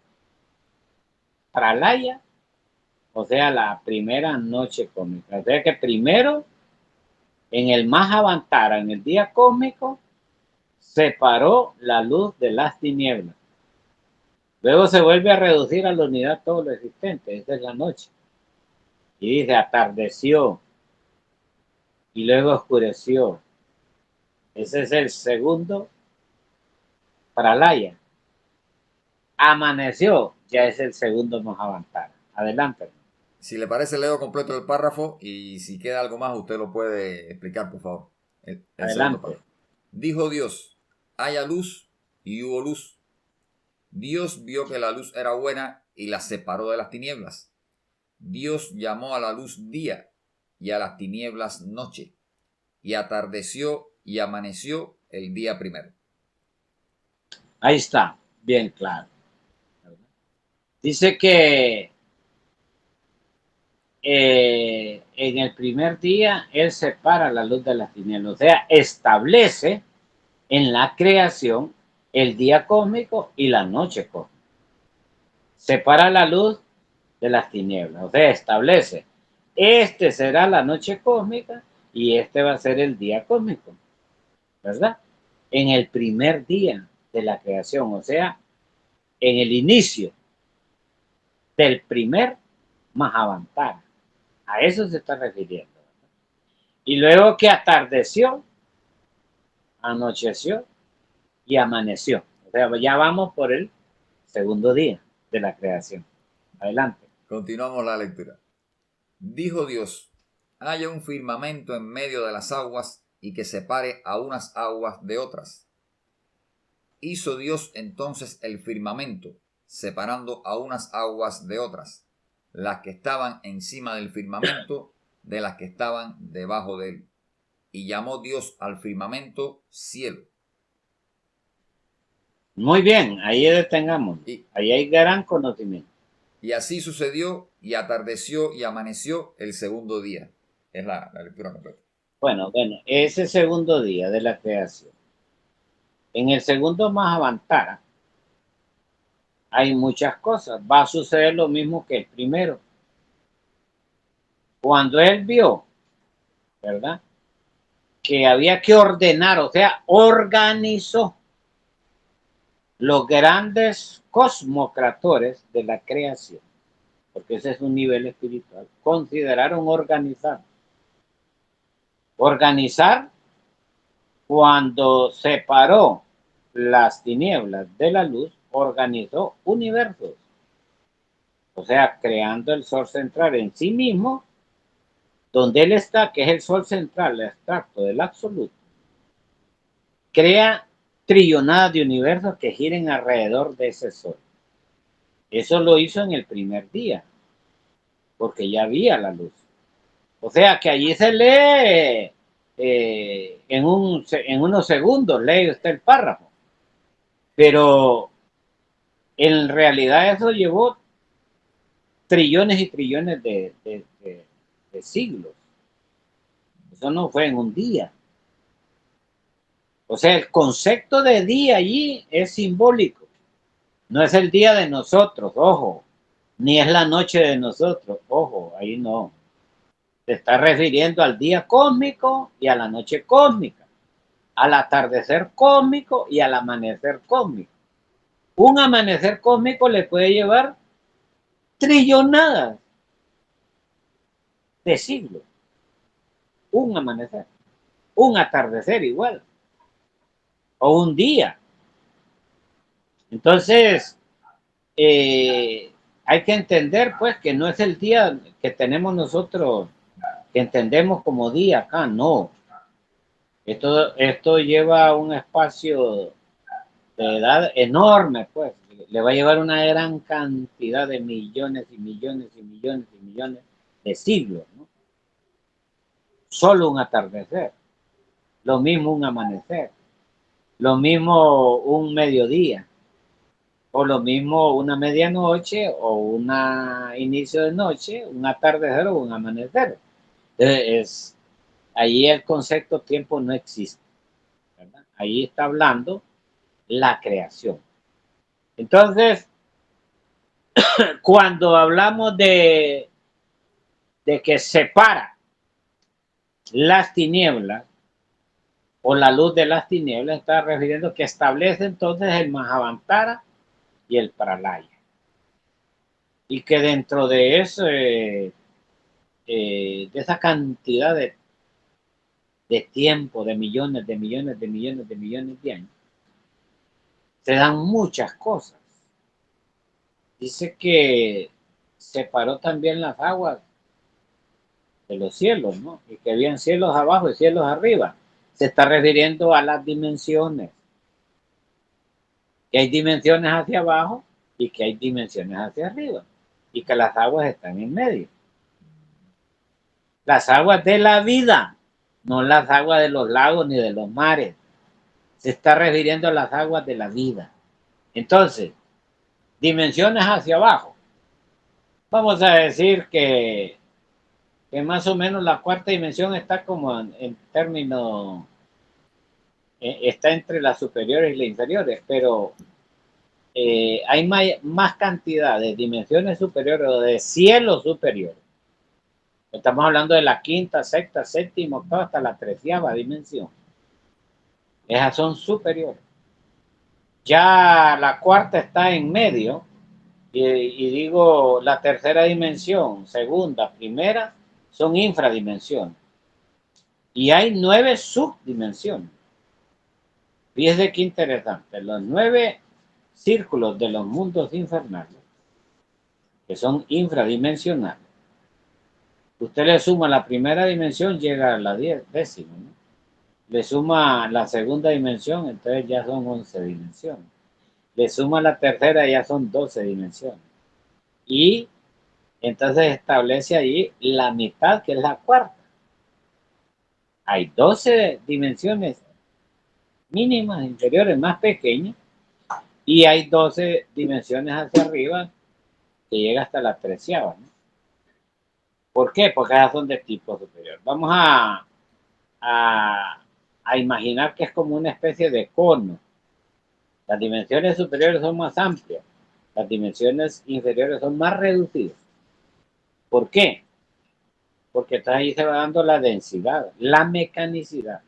pralaya, o sea, la primera noche cósmica. O sea que primero, en el Mahavantara, en el día cósmico, separó la luz de las tinieblas. Luego se vuelve a reducir a la unidad todo lo existente. Esa es la noche. Y dice, atardeció y luego oscureció. Ese es el segundo pralaya. Amaneció, ya es el segundo Mahavantara. Adelante. Si le parece, leo completo el párrafo y si queda algo más, usted lo puede explicar, por favor. El segundo párrafo. Dijo Dios, haya luz y hubo luz. Dios vio que la luz era buena y la separó de las tinieblas. Dios llamó a la luz día y a las tinieblas noche. Y atardeció y amaneció el día primero. Ahí está, bien claro. Dice que en el primer día Él separa la luz de las tinieblas, o sea, establece en la creación el día cósmico y la noche cósmica. Separa la luz de las tinieblas, o sea, establece, este será la noche cósmica y este va a ser el día cósmico, ¿verdad? En el primer día de la creación, o sea, en el inicio del primer Mahavantara. A eso se está refiriendo. Y luego que atardeció, anocheció y amaneció. O sea, ya vamos por el segundo día de la creación. Adelante. Continuamos la lectura. Dijo Dios, haya un firmamento en medio de las aguas y que separe a unas aguas de otras. Hizo Dios entonces el firmamento, separando a unas aguas de otras, las que estaban encima del firmamento de las que estaban debajo de él. Y llamó Dios al firmamento cielo. Muy bien, ahí detengamos. Ahí hay gran conocimiento. Y así sucedió y atardeció y amaneció el segundo día. Es la lectura completa. Bueno, ese segundo día de la creación. En el segundo Mahavantara hay muchas cosas. Va a suceder lo mismo que el primero. Cuando él vio, ¿verdad?, que había que ordenar, o sea, organizó los grandes cosmocratores de la creación, porque ese es un nivel espiritual, consideraron organizar. Organizar cuando separó las tinieblas de la luz, organizó universos. O sea, creando el sol central en sí mismo, donde él está, que es el sol central, el abstracto del absoluto, crea trillonadas de universos que giren alrededor de ese sol. Eso lo hizo en el primer día, porque ya había la luz. O sea que allí se lee en unos segundos, lee usted el párrafo. Pero en realidad eso llevó trillones y trillones de siglos. Eso no fue en un día. O sea, el concepto de día allí es simbólico. No es el día de nosotros, ojo. Ni es la noche de nosotros, ojo, ahí no. Se está refiriendo al día cósmico y a la noche cósmica, al atardecer cósmico y al amanecer cósmico. Un amanecer cósmico le puede llevar trillonadas de siglos. Un amanecer, un atardecer igual, o un día. Entonces, hay que entender pues que no es el día que tenemos nosotros, que entendemos como día acá, no. Esto lleva un espacio de edad enorme, pues. Le va a llevar una gran cantidad de millones y millones y millones y millones de siglos, ¿no? Solo un atardecer, lo mismo un amanecer, lo mismo un mediodía, o lo mismo una medianoche, o un inicio de noche, un atardecer o un amanecer. Entonces, ahí el concepto tiempo no existe, ¿verdad? Ahí está hablando la creación. Entonces, cuando hablamos de que separa las tinieblas o la luz de las tinieblas, está refiriendo que establece entonces el Mahavantara y el Pralaya. Y que dentro de eso, de esa cantidad de tiempo, de millones, de millones, de millones, de millones de años, se dan muchas cosas. Dice que separó también las aguas de los cielos, ¿no? Y que habían cielos abajo y cielos arriba. Se está refiriendo a las dimensiones. Que hay dimensiones hacia abajo y que hay dimensiones hacia arriba. Y que las aguas están en medio. Las aguas de la vida, no las aguas de los lagos ni de los mares. Se está refiriendo a las aguas de la vida. Entonces, dimensiones hacia abajo. Vamos a decir que más o menos la cuarta dimensión está como en términos, está entre las superiores y las inferiores, pero hay más cantidad de dimensiones superiores o de cielos superiores. Estamos hablando de la quinta, sexta, séptima, octava, hasta la 13ª dimensión. Esas son superiores. Ya la cuarta está en medio, y digo la tercera dimensión, segunda, primera, son infradimensiones. Y hay 9 subdimensiones. Fíjese qué interesante. Los 9 círculos de los mundos infernales, que son infradimensionales. Usted le suma la primera dimensión, llega a la 10ª, ¿no? Le suma la segunda dimensión, entonces ya son 11 dimensiones. Le suma la tercera, ya son 12 dimensiones. Y entonces establece allí la mitad, que es la cuarta. Hay 12 dimensiones mínimas, inferiores, más pequeñas, y hay 12 dimensiones hacia arriba, que llega hasta la 13ª, ¿no? ¿Por qué? Porque esas son de tipo superior. Vamos a imaginar que es como una especie de cono. Las dimensiones superiores son más amplias, las dimensiones inferiores son más reducidas. ¿Por qué? Porque entonces ahí se va dando la densidad, la mecanicidad.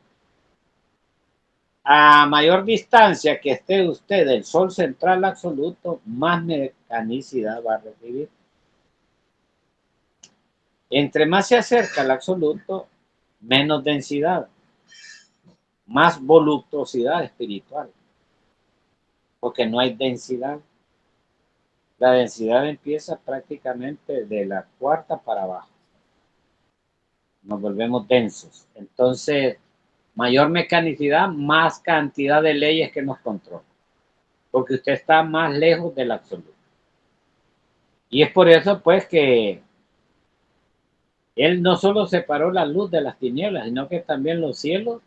A mayor distancia que esté usted del Sol central absoluto, más mecanicidad va a recibir. Entre más se acerca al absoluto, menos densidad, más voluptuosidad espiritual, porque no hay densidad. La densidad empieza prácticamente de la cuarta para abajo. Nos volvemos densos. Entonces, mayor mecanicidad, más cantidad de leyes que nos controlan, porque usted está más lejos del absoluto. Y es por eso, pues, que Él no solo separó la luz de las tinieblas, sino que también los cielos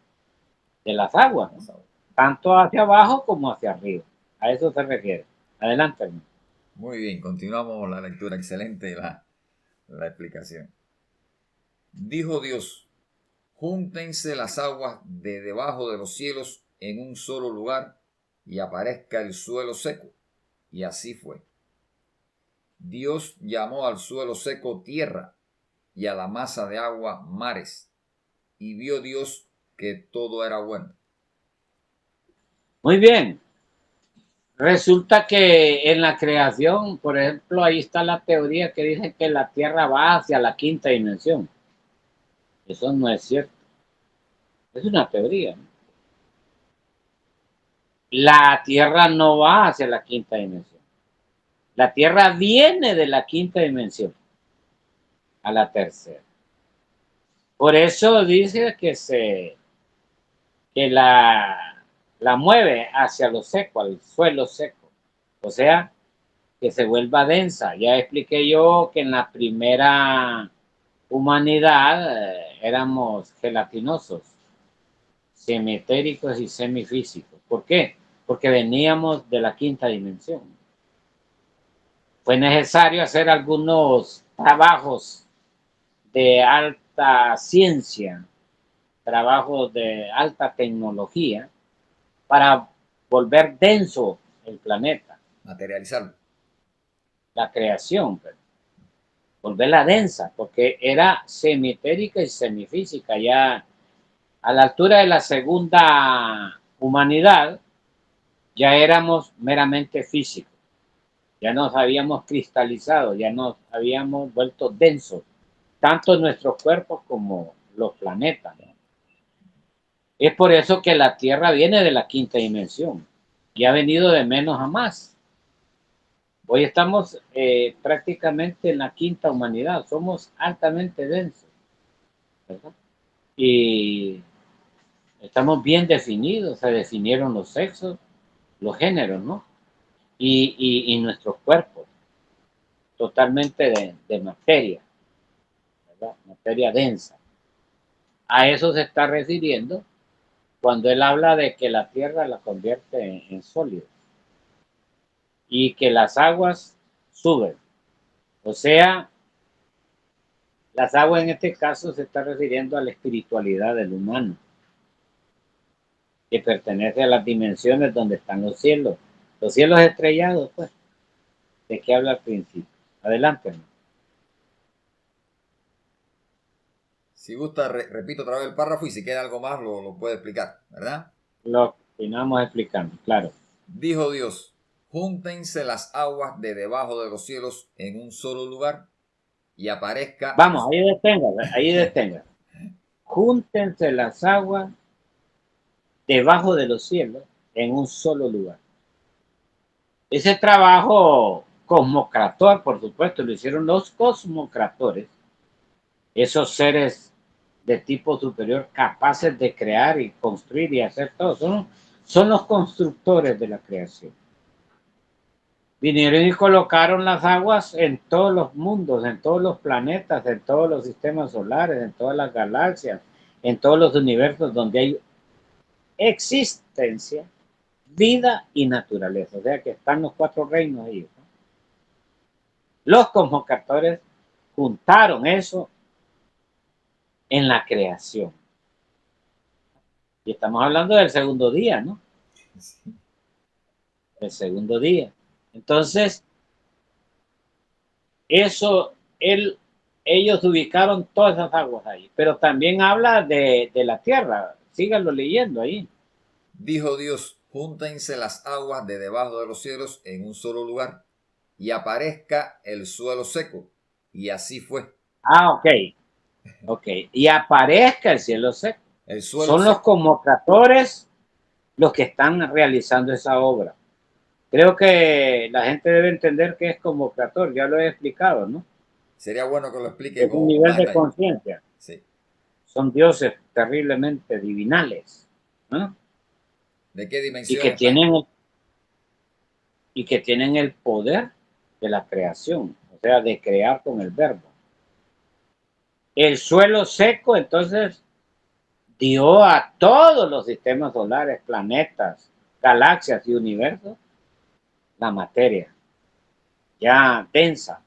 de las aguas, ¿no? Tanto hacia abajo como hacia arriba. A eso se refiere. Adelante, hermano. Muy bien, continuamos la lectura. Excelente la explicación. Dijo Dios, júntense las aguas de debajo de los cielos en un solo lugar y aparezca el suelo seco. Y así fue. Dios llamó al suelo seco tierra y a la masa de agua mares. Y vio Dios que todo era bueno. Muy bien. Resulta que en la creación, por ejemplo, ahí está la teoría que dice que la Tierra va hacia la quinta dimensión. Eso no es cierto. Es una teoría, ¿no? La Tierra no va hacia la quinta dimensión. La Tierra viene de la quinta dimensión a la tercera. Por eso dice que la mueve hacia lo seco, al suelo seco. O sea, que se vuelva densa. Ya expliqué yo que en la primera humanidad éramos gelatinosos, semitéricos y semifísicos. ¿Por qué? Porque veníamos de la quinta dimensión. Fue necesario hacer algunos trabajos de alta ciencia, trabajos de alta tecnología, para volver denso el planeta, Materializarlo. la creación, pues, volverla densa, porque era semitérica y semifísica. Ya a la altura de la segunda humanidad, ya éramos meramente físicos, ya nos habíamos cristalizado, ya nos habíamos vuelto densos, tanto nuestros cuerpos como los planetas. Es por eso que la Tierra viene de la quinta dimensión y ha venido de menos a más. Hoy estamos prácticamente en la quinta humanidad, somos altamente densos, ¿verdad? Y estamos bien definidos, se definieron los sexos, los géneros, ¿no? Y nuestros cuerpos, totalmente de materia, ¿verdad? Materia densa. A eso se está refiriendo cuando él habla de que la tierra la convierte en sólido y que las aguas suben. O sea, las aguas en este caso se está refiriendo a la espiritualidad del humano, que pertenece a las dimensiones donde están los cielos estrellados, pues, de qué habla al principio. Adelante. Si gusta, repito otra vez el párrafo y si queda algo más lo puede explicar, ¿verdad? Lo continuamos explicando, claro. Dijo Dios, júntense las aguas de debajo de los cielos en un solo lugar y aparezca... Vamos, ahí detenga, ahí detenga. Júntense las aguas debajo de los cielos en un solo lugar. Ese trabajo cosmocrator, por supuesto, lo hicieron los cosmocratores, esos seres de tipo superior capaces de crear y construir y hacer todo. Son los constructores de la creación. Vinieron y colocaron las aguas en todos los mundos, en todos los planetas, en todos los sistemas solares, en todas las galaxias, en todos los universos donde hay existencia, vida y naturaleza. O sea que están los cuatro reinos ahí, ¿no? Los cosmocratores juntaron eso en la creación. Y estamos hablando del segundo día, ¿no? El segundo día. Entonces, eso, ellos ubicaron todas esas aguas ahí. Pero también habla de la tierra. Síganlo leyendo ahí. Dijo Dios, júntense las aguas de debajo de los cielos en un solo lugar y aparezca el suelo seco. Y así fue. Ah, ok. Ok. Y aparezca el cielo seco. El suelo Son los seco. conmocradores los que están realizando esa obra. Creo que la gente debe entender que es convocatorio, ya lo he explicado, ¿no? Sería bueno que lo explique Es un con nivel más de detalle. conciencia. Sí. Son dioses terriblemente divinales, ¿no? ¿De qué Y dimensión que están? tienen y que tienen el poder de la creación, o sea, de crear con el verbo. El suelo seco, entonces, dio a todos los sistemas solares, planetas, galaxias y universos la materia ya densa,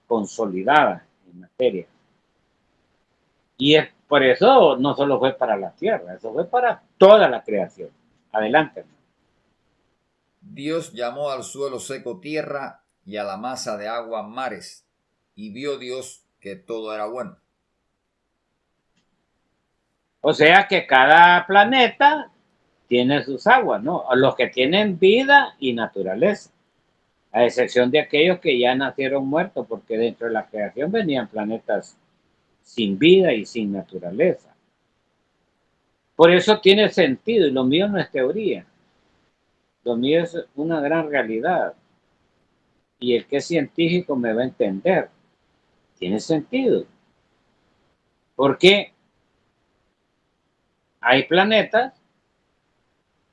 consolidada en materia. Y es por eso no solo fue para la Tierra, eso fue para toda la creación. Adelante. Dios llamó al suelo seco tierra y a la masa de agua mares, y vio Dios que todo era bueno. O sea que cada planeta tiene sus aguas, ¿no? Los que tienen vida y naturaleza, a excepción de aquellos que ya nacieron muertos, porque dentro de la creación venían planetas sin vida y sin naturaleza. Por eso tiene sentido, y lo mío no es teoría, lo mío es una gran realidad. Y el que es científico me va a entender. Tiene sentido. Porque hay planetas,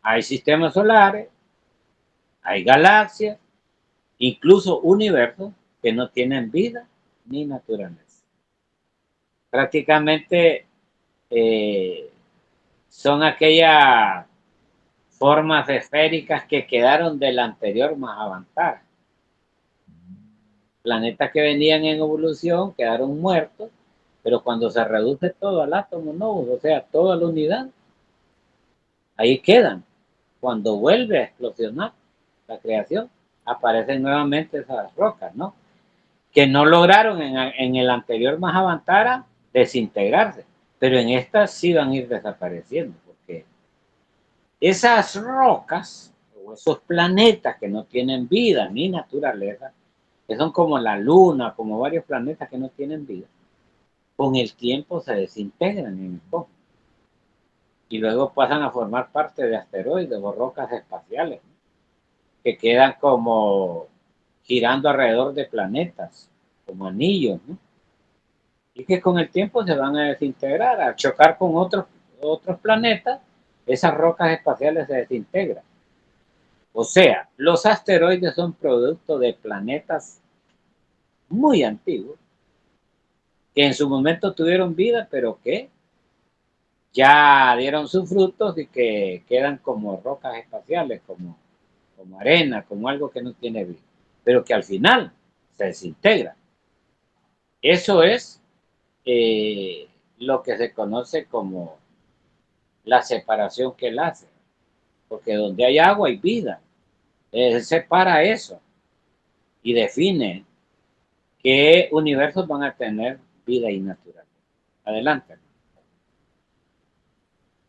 hay sistemas solares, hay galaxias, incluso universos que no tienen vida ni naturaleza. Prácticamente son aquellas formas esféricas que quedaron del anterior más avanzada. Planetas que venían en evolución quedaron muertos, pero cuando se reduce todo al átomo, no, o sea, toda la unidad, ahí quedan. Cuando vuelve a explosionar la creación, aparecen nuevamente esas rocas, ¿no? Que no lograron en el anterior más avanzada desintegrarse, pero en estas sí van a ir desapareciendo, porque esas rocas o esos planetas que no tienen vida ni naturaleza, que son como la Luna, como varios planetas que no tienen vida, con el tiempo se desintegran en el cosmos y luego pasan a formar parte de asteroides o rocas espaciales, ¿no? Que quedan como girando alrededor de planetas, como anillos, ¿no? Y que con el tiempo se van a desintegrar, a chocar con otros planetas, esas rocas espaciales se desintegran. O sea, los asteroides son producto de planetas muy antiguos, que en su momento tuvieron vida, pero que ya dieron sus frutos y que quedan como rocas espaciales, como arena, como algo que no tiene vida, pero que al final se desintegra. Eso es lo que se conoce como la separación que él hace, porque donde hay agua hay vida. Él separa eso y define qué universos van a tener vida y naturaleza. Adelante.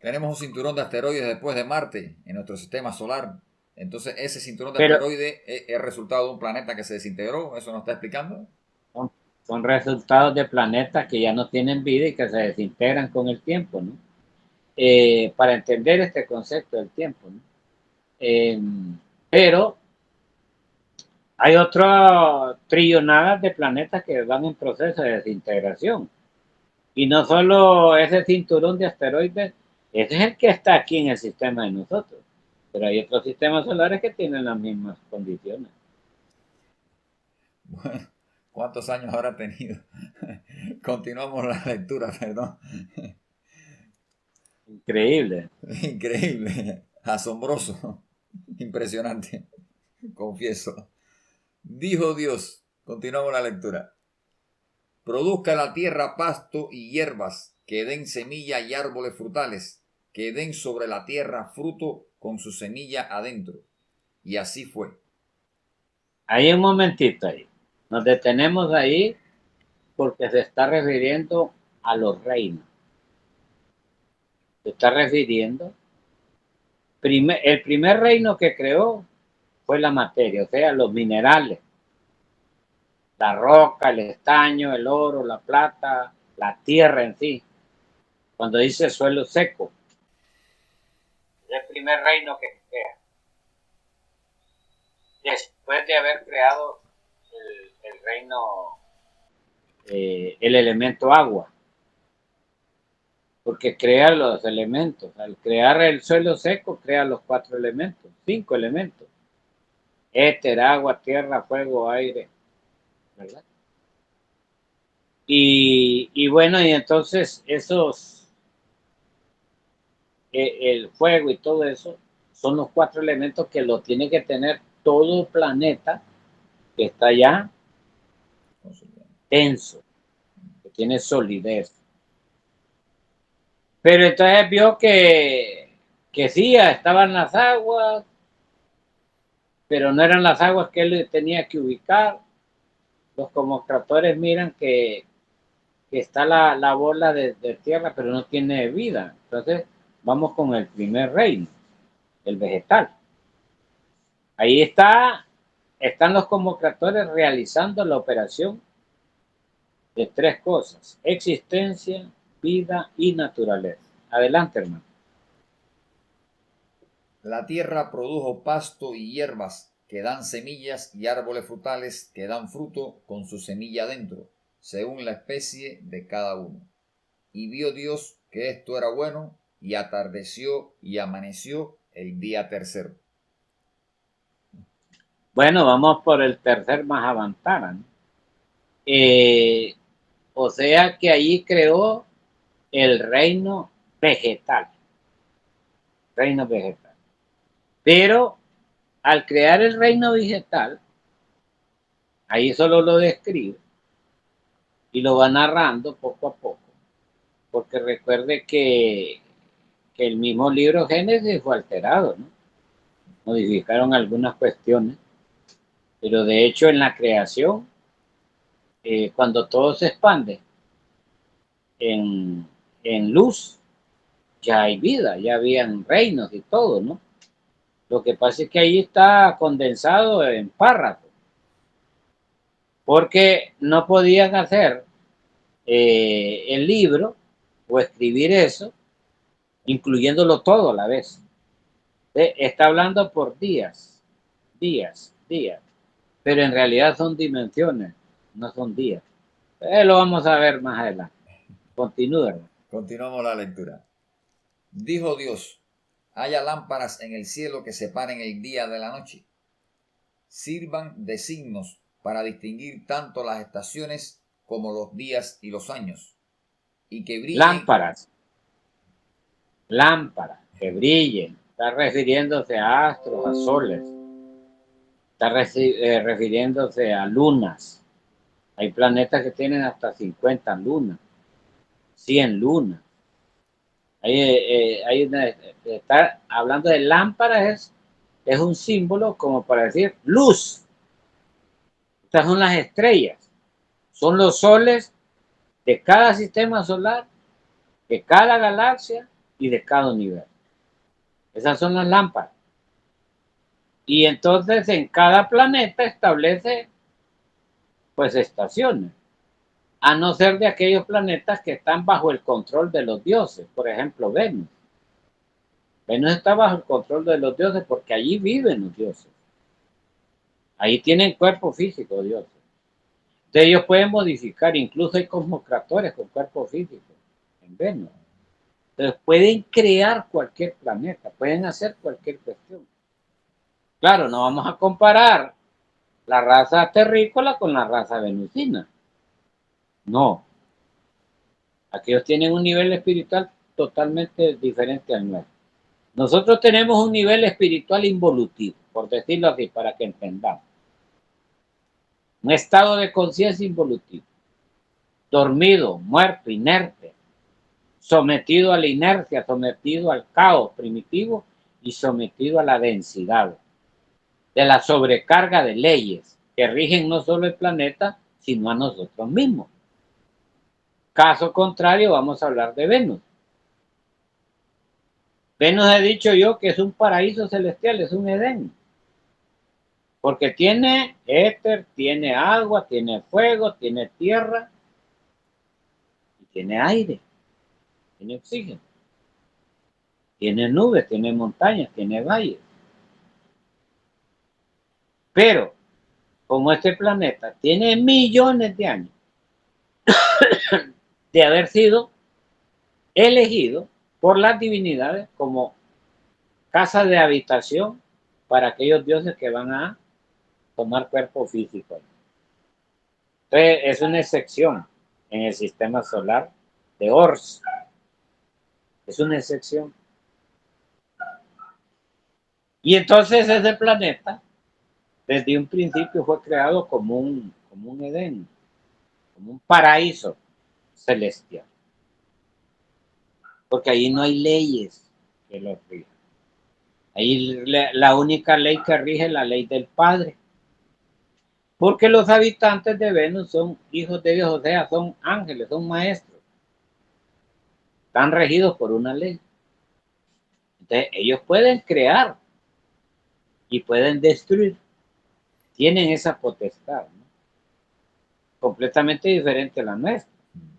Tenemos un cinturón de asteroides después de Marte en nuestro sistema solar. Entonces, ese cinturón de Pero asteroides es resultado de un planeta que se desintegró. ¿Eso nos está explicando? son, son resultados de planetas que ya no tienen vida y que se desintegran con el tiempo, ¿no? Para entender este concepto del tiempo, ¿no? Eh, pero hay otras trillonadas de planetas que van en proceso de desintegración. Y no solo ese cinturón de asteroides, ese es el que está aquí en el sistema de nosotros. Pero hay otros sistemas solares que tienen las mismas condiciones. Bueno, ¿cuántos años habrá tenido? Continuamos la lectura, perdón. Increíble. Increíble, asombroso, impresionante, confieso. Dijo Dios, continuamos la lectura. Produzca la tierra pasto y hierbas, que den semilla y árboles frutales, que den sobre la tierra fruto con su semilla adentro. Y así fue. Hay un momentito ahí. Nos detenemos ahí porque se está refiriendo a los reinos. Se está refiriendo. El primer reino que creó fue la materia, o sea, los minerales. La roca, el estaño, el oro, la plata, la tierra en sí. Cuando dice suelo seco, es el primer reino que crea. Después de haber creado el reino, el elemento agua, porque crea los elementos. Al crear el suelo seco, crea los 4 elementos, 5 elementos. Éter, agua, tierra, fuego, aire, ¿verdad? Y bueno, y entonces el fuego y todo eso, son los 4 elementos que lo tiene que tener todo el planeta que está ya denso, que tiene solidez. Pero entonces vio que sí, estaban las aguas, pero no eran las aguas que él tenía que ubicar. Los conmostradores miran que está la bola de tierra, pero no tiene vida. Entonces vamos con el primer reino, el vegetal. Ahí están los conmostradores realizando la operación de 3 cosas: existencia, vida y naturaleza. Adelante, hermano. La tierra produjo pasto y hierbas que dan semillas y árboles frutales que dan fruto con su semilla dentro, según la especie de cada uno. Y vio Dios que esto era bueno, y atardeció y amaneció el día tercero. Bueno, vamos por el tercer Mahabharata, ¿no? O sea que allí creó el reino vegetal, reino vegetal. Pero al crear el reino vegetal, ahí solo lo describe y lo va narrando poco a poco, porque recuerde que el mismo libro Génesis fue alterado, ¿no? Modificaron algunas cuestiones, pero de hecho en la creación, cuando todo se expande en, en luz, ya hay vida, ya habían reinos y todo, ¿no? Lo que pasa es que ahí está condensado en párrafos, porque no podían hacer el libro o escribir eso, incluyéndolo todo a la vez. Está hablando por días, días, días, pero en realidad son dimensiones, no son días. Lo vamos a ver más adelante. Continúa. Continuamos la lectura. Dijo Dios: haya lámparas en el cielo que separen el día de la noche, sirvan de signos para distinguir tanto las estaciones como los días y los años, y que brillen. Lámparas, lámparas que brillen. Está refiriéndose a astros, a soles. Está refiriéndose a lunas. Hay planetas que tienen hasta 50 lunas, 100 lunas. Está hablando de lámparas, es un símbolo como para decir luz. Estas son las estrellas, son los soles de cada sistema solar, de cada galaxia y de cada universo. Esas son las lámparas. Y entonces en cada planeta establece pues estaciones, a no ser de aquellos planetas que están bajo el control de los dioses, por ejemplo Venus. Venus está bajo el control de los dioses porque allí viven los dioses. Ahí tienen cuerpo físico dioses. Entonces ellos pueden modificar, incluso hay cosmocratores con cuerpo físico en Venus. Entonces pueden crear cualquier planeta, pueden hacer cualquier cuestión. Claro, no vamos a comparar la raza terrícola con la raza venusina. No. Aquellos tienen un nivel espiritual totalmente diferente al nuestro. Nosotros tenemos un nivel espiritual involutivo, por decirlo así, para que entendamos. Un estado de conciencia involutivo. Dormido, muerto, inerte, sometido a la inercia, sometido al caos primitivo y sometido a la densidad de la sobrecarga de leyes que rigen no solo el planeta, sino a nosotros mismos. Caso contrario, vamos a hablar de Venus. Venus he dicho yo que es un paraíso celestial, es un Edén. Porque tiene éter, tiene agua, tiene fuego, tiene tierra y tiene aire, tiene oxígeno. Tiene nubes, tiene montañas, tiene valles. Pero, como este planeta tiene millones de años de haber sido elegido por las divinidades como casa de habitación para aquellos dioses que van a tomar cuerpo físico. Entonces, es una excepción. en el sistema solar de Ors. Es una excepción. Y entonces ese planeta, desde un principio, fue creado como un Edén, como un paraíso celestial. Porque ahí no hay leyes que lo rijan. Ahí la única ley que rige es la ley del Padre. Porque los habitantes de Venus son hijos de Dios, o sea, son ángeles, son maestros. Están regidos por una ley. Entonces, ellos pueden crear y pueden destruir. Tienen esa potestad, ¿no? Completamente diferente a la nuestra.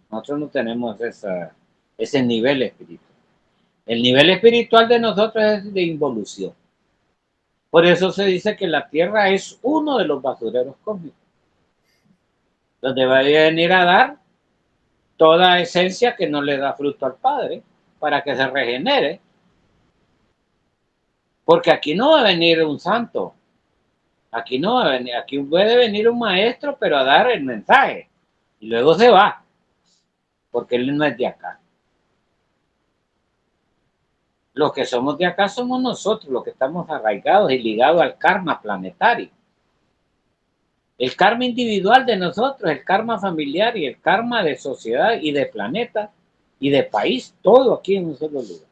Nosotros no tenemos ese nivel espiritual. El nivel espiritual de nosotros es de involución. Por eso se dice que la Tierra es uno de los basureros cósmicos, donde va a venir a dar toda esencia que no le da fruto al Padre para que se regenere. Porque aquí no va a venir un santo, aquí no va a venir, aquí puede venir un maestro, pero a dar el mensaje y luego se va, porque él no es de acá. Los que somos de acá somos nosotros, los que estamos arraigados y ligados al karma planetario. El karma individual de nosotros, el karma familiar y el karma de sociedad y de planeta y de país, todo aquí en un solo lugar.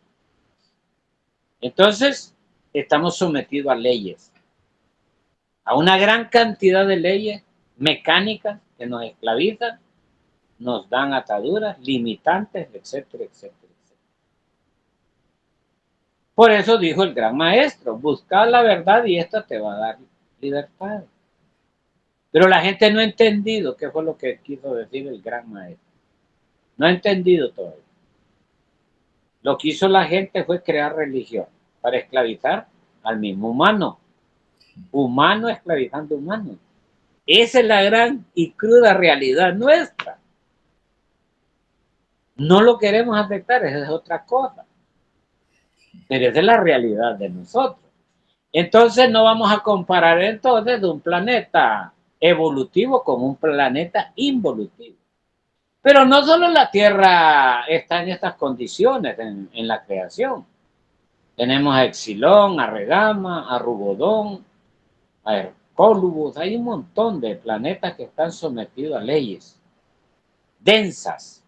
Entonces, estamos sometidos a leyes, a una gran cantidad de leyes mecánicas que nos esclavizan, nos dan ataduras, limitantes, etcétera, etcétera, etcétera. Por eso dijo el gran maestro, busca la verdad y esta te va a dar libertad. Pero la gente no ha entendido qué fue lo que quiso decir el gran maestro. No ha entendido todavía. Lo que hizo la gente fue crear religión para esclavizar al mismo humano. Humano esclavizando humano. Esa es la gran y cruda realidad nuestra. No lo queremos aceptar, esa es otra cosa. Pero esa es la realidad de nosotros. Entonces no vamos a comparar entonces de un planeta evolutivo con un planeta involutivo. Pero no solo la Tierra está en estas condiciones en la creación. Tenemos a Exilón, a Regama, a Rugodón, a Hercólubus. Hay un montón de planetas que están sometidos a leyes densas,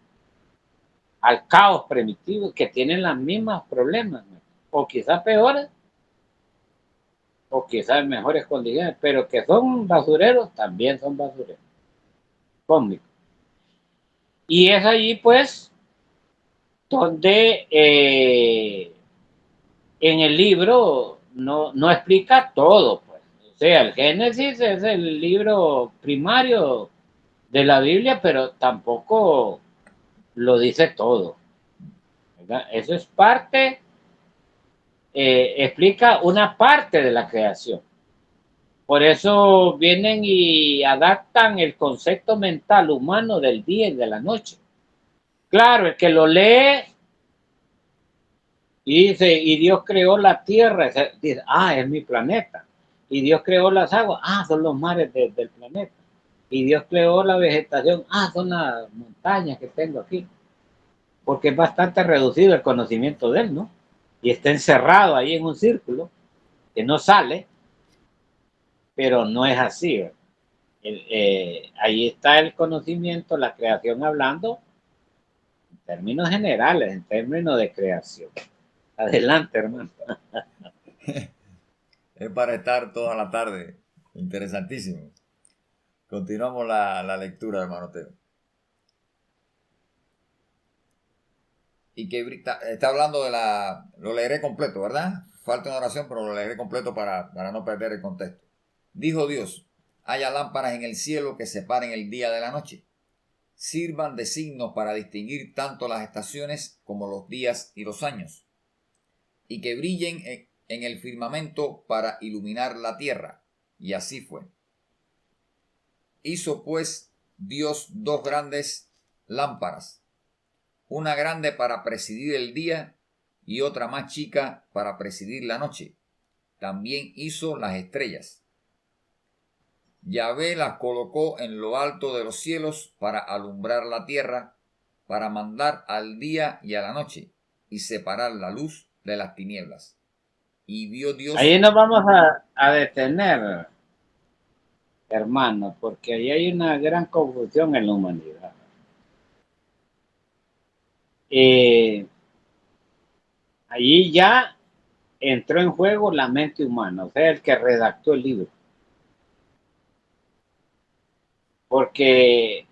al caos primitivo, que tienen los mismos problemas, o quizás peores, o quizás en mejores condiciones, pero que son basureros, también son basureros cósmicos. Y es allí, pues, donde en el libro no explica todo, pues. O sea, el Génesis es el libro primario de la Biblia, pero tampoco lo dice todo, ¿verdad? Eso es parte, explica una parte de la creación. Por eso vienen y adaptan el concepto mental humano del día y de la noche. Claro, el que lo lee y dice, y Dios creó la tierra, dice, es mi planeta. Y Dios creó las aguas, son los mares del planeta. Y Dios creó la vegetación, son las montañas que tengo aquí. Porque es bastante reducido el conocimiento de él, ¿no? Y está encerrado ahí en un círculo que no sale, pero no es así. Ahí está el conocimiento, la creación hablando en términos generales, en términos de creación. Adelante, hermano. Es para estar toda la tarde. Interesantísimo. Continuamos la lectura, hermano Teo. Y que está hablando de lo leeré completo, ¿verdad? Falta una oración, pero lo leeré completo para no perder el contexto. Dijo Dios, haya lámparas en el cielo que separen el día de la noche. Sirvan de signos para distinguir tanto las estaciones como los días y los años. Y que brillen en el firmamento para iluminar la tierra. Y así fue. Hizo pues Dios dos grandes lámparas, una grande para presidir el día y otra más chica para presidir la noche. También hizo las estrellas. Yahvé las colocó en lo alto de los cielos para alumbrar la tierra, para mandar al día y a la noche, y separar la luz de las tinieblas. Y vio Ahí Dios. nos vamos a detener, hermano, porque ahí hay una gran confusión en la humanidad. Allí ya entró en juego la mente humana, o sea, el que redactó el libro. Porque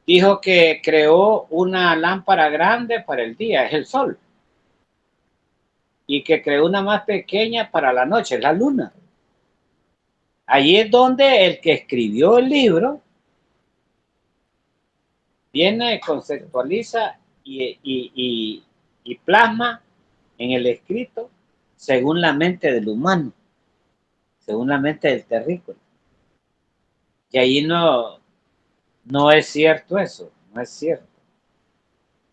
dijo que creó una lámpara grande para el día, es el sol, y que creó una más pequeña para la noche, es la luna. Allí es donde el que escribió el libro viene, conceptualiza y plasma en el escrito según la mente del humano, según la mente del terrícola. Y ahí no es cierto eso, no es cierto.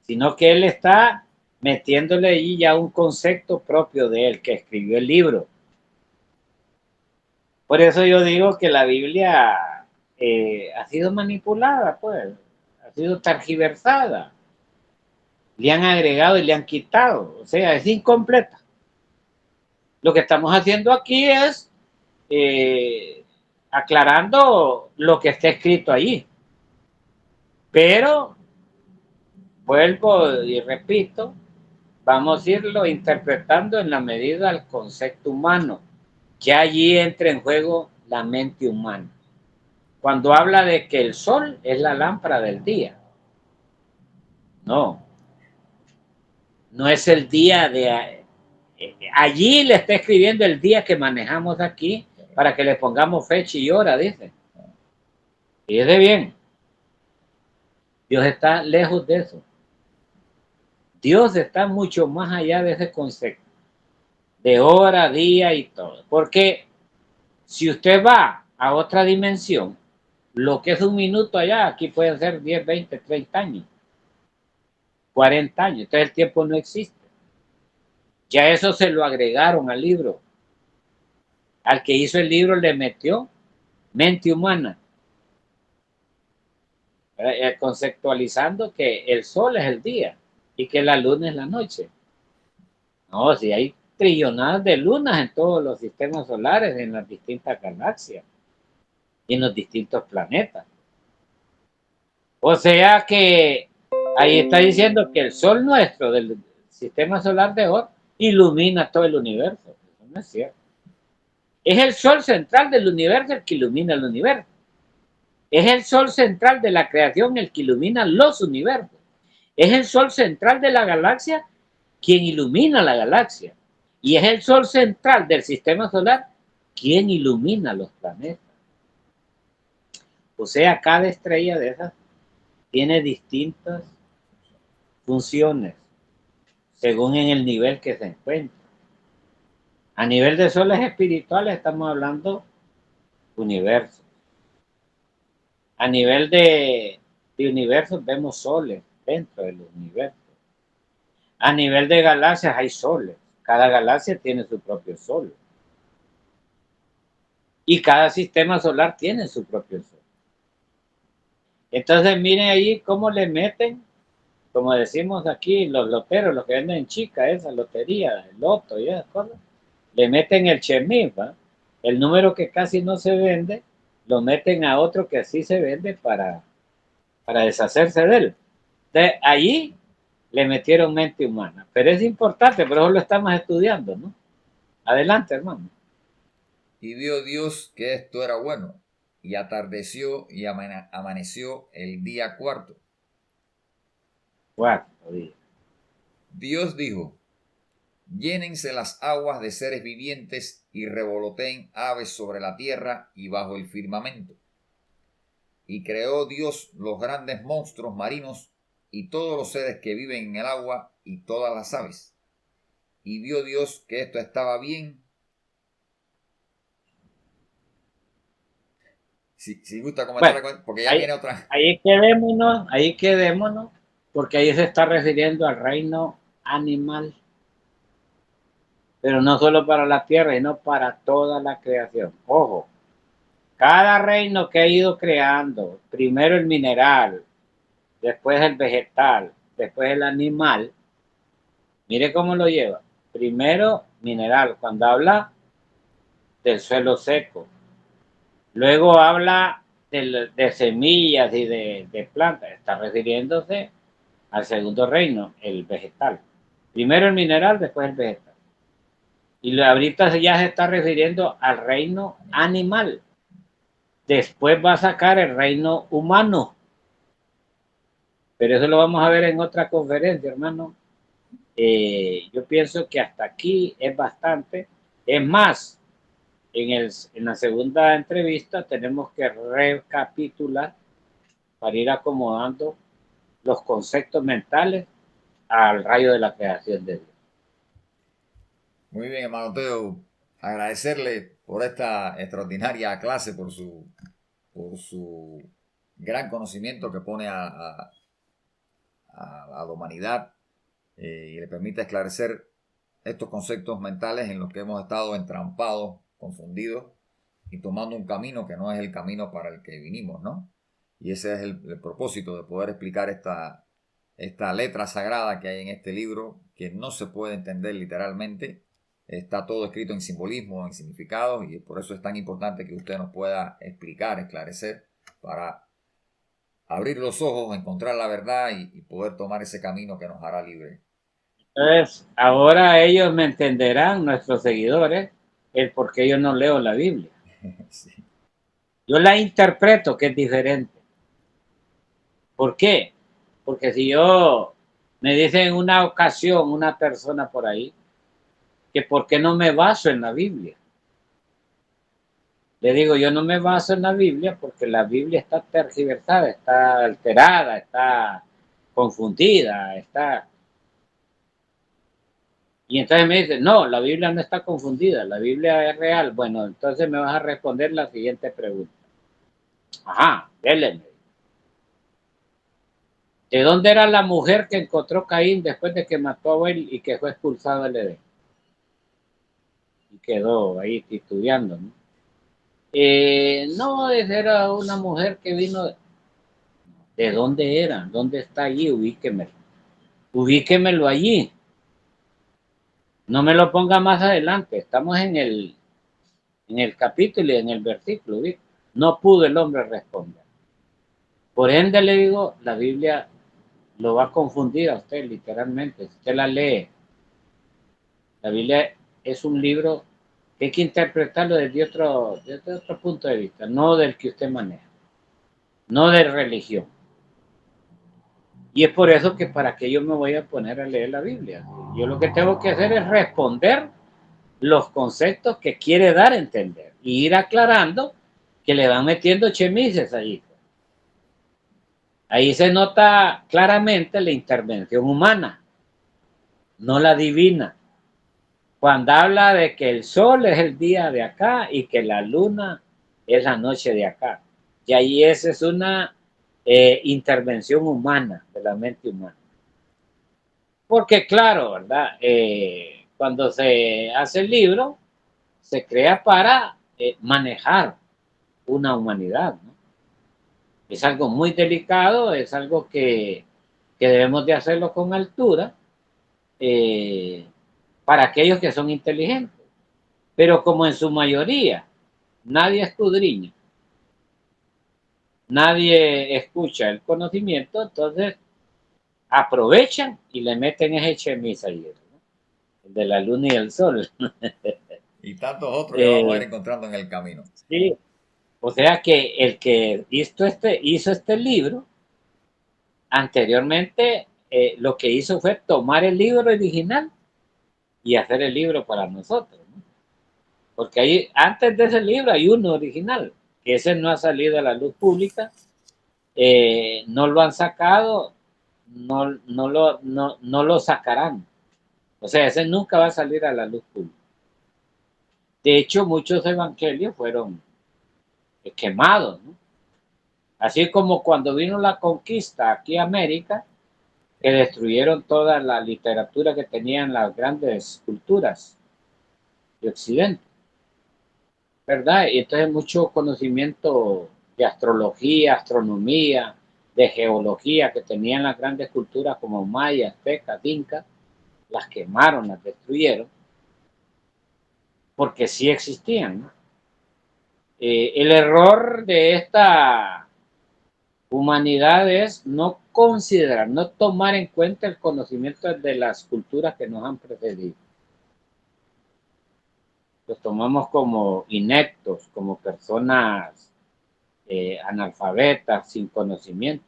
Sino que él está metiéndole allí ya un concepto propio de él, que escribió el libro. Por eso yo digo que la Biblia ha sido manipulada, pues, ha sido tergiversada. Le han agregado y le han quitado, o sea, es incompleta. Lo que estamos haciendo aquí es aclarando lo que está escrito allí. Pero, vuelvo y repito, vamos a irlo interpretando en la medida del concepto humano. Ya allí entra en juego la mente humana. Cuando habla de que el sol es la lámpara del día, no, no es el día de... Allí le está escribiendo el día que manejamos aquí para que le pongamos fecha y hora, dice. Fíjese bien, Dios está lejos de eso. Dios está mucho más allá de ese concepto, de hora, día y todo. Porque si usted va a otra dimensión, lo que es un minuto allá, aquí pueden ser 10, 20, 30 años, 40 años. Entonces el tiempo no existe. Ya eso se lo agregaron al libro. Al que hizo el libro le metió mente humana, conceptualizando que el sol es el día y que la luna es la noche. No, si hay trillonadas de lunas en todos los sistemas solares, en las distintas galaxias y en los distintos planetas. O sea que ahí está diciendo que el sol nuestro del sistema solar de hoy ilumina todo el universo. Eso no es cierto. Es el sol central del universo el que ilumina el universo. Es el sol central de la creación el que ilumina los universos. Es el sol central de la galaxia quien ilumina la galaxia. Y es el sol central del sistema solar quien ilumina los planetas. O sea, cada estrella de esas tiene distintas funciones según en el nivel que se encuentra. A nivel de soles espirituales estamos hablando universos. A nivel de universos vemos soles dentro de los universos. A nivel de galaxias hay soles. Cada galaxia tiene su propio sol. Y cada sistema solar tiene su propio sol. Entonces miren ahí cómo le meten, como decimos aquí, los loteros, los que venden en chica, esa lotería, el loto y esas cosas, le meten el chemif, ¿va? El número que casi no se vende, lo meten a otro que sí se vende para deshacerse de él. De allí le metieron mente humana. Pero es importante, por eso lo estamos estudiando, ¿no? Adelante, hermano. Y vio Dios que esto era bueno, y atardeció y amaneció el día cuarto. Cuarto día. Dios dijo: llénense las aguas de seres vivientes y revoloteen aves sobre la tierra y bajo el firmamento. Y creó Dios los grandes monstruos marinos y todos los seres que viven en el agua y todas las aves. Y vio Dios que esto estaba bien. Si gusta comentar, Bueno, porque ya viene otra. ahí quedémonos, porque ahí se está refiriendo al reino animal, pero no solo para la tierra, sino para toda la creación. Ojo, Cada reino que ha ido creando, primero el mineral, después el vegetal, después el animal, mire cómo lo lleva. Primero mineral, cuando habla del suelo seco. Luego habla de semillas y de plantas. Está refiriéndose al segundo reino, el vegetal. Primero el mineral, después el vegetal. Y ahorita ya se está refiriendo al reino animal. Después va a sacar el reino humano. Pero eso lo vamos a ver en otra conferencia, hermano. Yo pienso que hasta aquí es bastante. Es más, en la segunda entrevista tenemos que recapitular para ir acomodando los conceptos mentales al rayo de la creación de Dios. Muy bien, hermano Teo. Agradecerle por esta extraordinaria clase, por su gran conocimiento que pone a la humanidad y le permite esclarecer estos conceptos mentales en los que hemos estado entrampados, confundidos y tomando un camino que no es el camino para el que vinimos, ¿no? Y ese es el propósito de poder explicar esta letra sagrada que hay en este libro, que no se puede entender literalmente. Está todo escrito en simbolismo, en significados, y por eso es tan importante que usted nos pueda explicar, esclarecer, para abrir los ojos, encontrar la verdad y poder tomar ese camino que nos hará libre. Entonces, ahora ellos me entenderán, nuestros seguidores, el por qué yo no leo la Biblia. Sí. Yo la interpreto, que es diferente. ¿Por qué? Porque si yo me dice en una ocasión una persona por ahí que por qué no me baso en la Biblia. Le digo, yo no me baso en la Biblia porque la Biblia está tergiversada, está alterada, está confundida, está... Y entonces me dice, no, la Biblia no está confundida, la Biblia es real. Bueno, entonces me vas a responder la siguiente pregunta. Ajá, dele. ¿De dónde era la mujer que encontró Caín después de que mató a Abel y que fue expulsado del Edén? Y quedó ahí titubeando, ¿no? No, era una mujer que vino... ¿De dónde era? ¿Dónde está allí? Ubíquemelo. Ubíquemelo allí. No me lo ponga más adelante. Estamos en el capítulo y en el versículo. ¿viste? No pudo el hombre responder. Por ende le digo, la Biblia lo va a confundir a usted literalmente. Si usted la lee, la Biblia es un libro que hay que interpretarlo desde otro punto de vista, no del que usted maneja, no de religión. Y es por eso que para qué yo me voy a poner a leer la Biblia. Yo lo que tengo que hacer es responder los conceptos que quiere dar a entender y ir aclarando que le van metiendo chemises allí. Ahí se nota claramente la intervención humana, no la divina. Cuando habla de que el sol es el día de acá y que la luna es la noche de acá. Y ahí esa es una intervención humana, de la mente humana. Porque claro, ¿verdad? Cuando se hace el libro, se crea para manejar una humanidad, ¿no? Es algo muy delicado, es algo que debemos de hacerlo con altura para aquellos que son inteligentes. Pero como en su mayoría nadie escudriña, nadie escucha el conocimiento, entonces aprovechan y le meten ese chemis ahí, ¿no? El de la luna y el sol. Y tantos otros que vamos a ir encontrando en el camino. Sí, o sea que el que hizo este libro, anteriormente lo que hizo fue tomar el libro original y hacer el libro para nosotros, ¿no? Porque ahí, antes de ese libro hay uno original, que ese no ha salido a la luz pública, no lo han sacado, no lo sacarán. O sea, ese nunca va a salir a la luz pública. De hecho, muchos evangelios fueron quemados, ¿no? Así como cuando vino la conquista aquí a América, que destruyeron toda la literatura que tenían las grandes culturas de Occidente. ¿verdad? Y entonces mucho conocimiento de astrología, astronomía, de geología que tenían las grandes culturas como mayas, aztecas, incas, las quemaron, las destruyeron, porque sí existían, ¿no? El error de esta humanidad es no considerar, no tomar en cuenta el conocimiento de las culturas que nos han precedido. Los tomamos como ineptos, como personas analfabetas, sin conocimiento.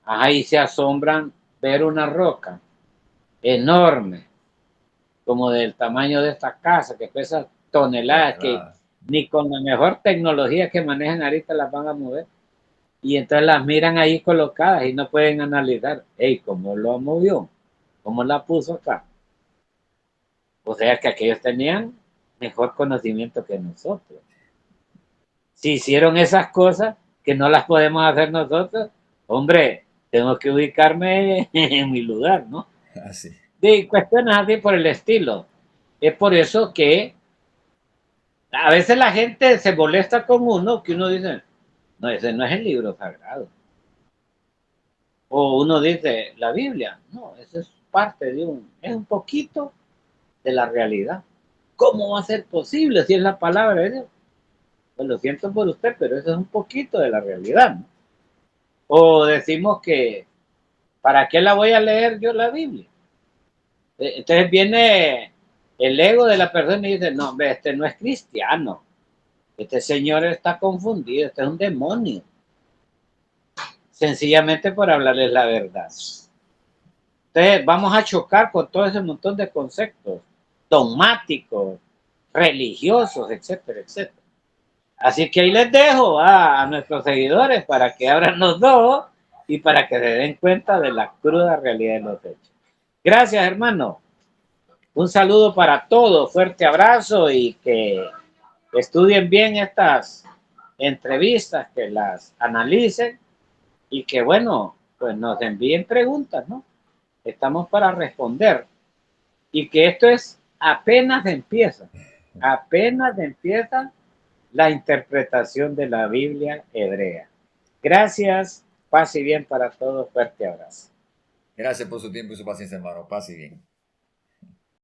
Ahí se asombran ver una roca enorme, como del tamaño de esta casa, que pesa toneladas, que ¿Verdad? ni con la mejor tecnología que manejan ahorita las van a mover. Y entonces las miran ahí colocadas y no pueden analizar, hey, ¿cómo lo movió? ¿Cómo la puso acá? O sea que aquellos tenían mejor conocimiento que nosotros. Si hicieron esas cosas que no las podemos hacer nosotros, hombre, tengo que ubicarme en mi lugar, ¿no? Así. De cuestiones así por el estilo. Es por eso que a veces la gente se molesta con uno, que uno dice, no, ese no es el libro sagrado. O uno dice, la Biblia, no, eso es parte de es un poquito de la realidad. ¿Cómo va a ser posible si es la palabra de Dios? Pues lo siento por usted, pero eso es un poquito de la realidad, ¿no? O decimos que, ¿para qué la voy a leer yo la Biblia? Entonces viene el ego de la persona y dice, no, hombre, este no es cristiano, este señor está confundido, este es un demonio, sencillamente por hablarles la verdad. Entonces vamos a chocar con todo ese montón de conceptos dogmáticos, religiosos, etcétera, etcétera. Así que ahí les dejo a nuestros seguidores para que abran los ojos y para que se den cuenta de la cruda realidad de los hechos. Gracias, hermano. Un saludo para todos, fuerte abrazo y que estudien bien estas entrevistas, que las analicen y que bueno, pues nos envíen preguntas, ¿no? Estamos para responder y que esto es apenas empieza la interpretación de la Biblia hebrea. Gracias, paz y bien para todos, fuerte abrazo. Gracias por su tiempo y su paciencia, hermano. Paz y bien.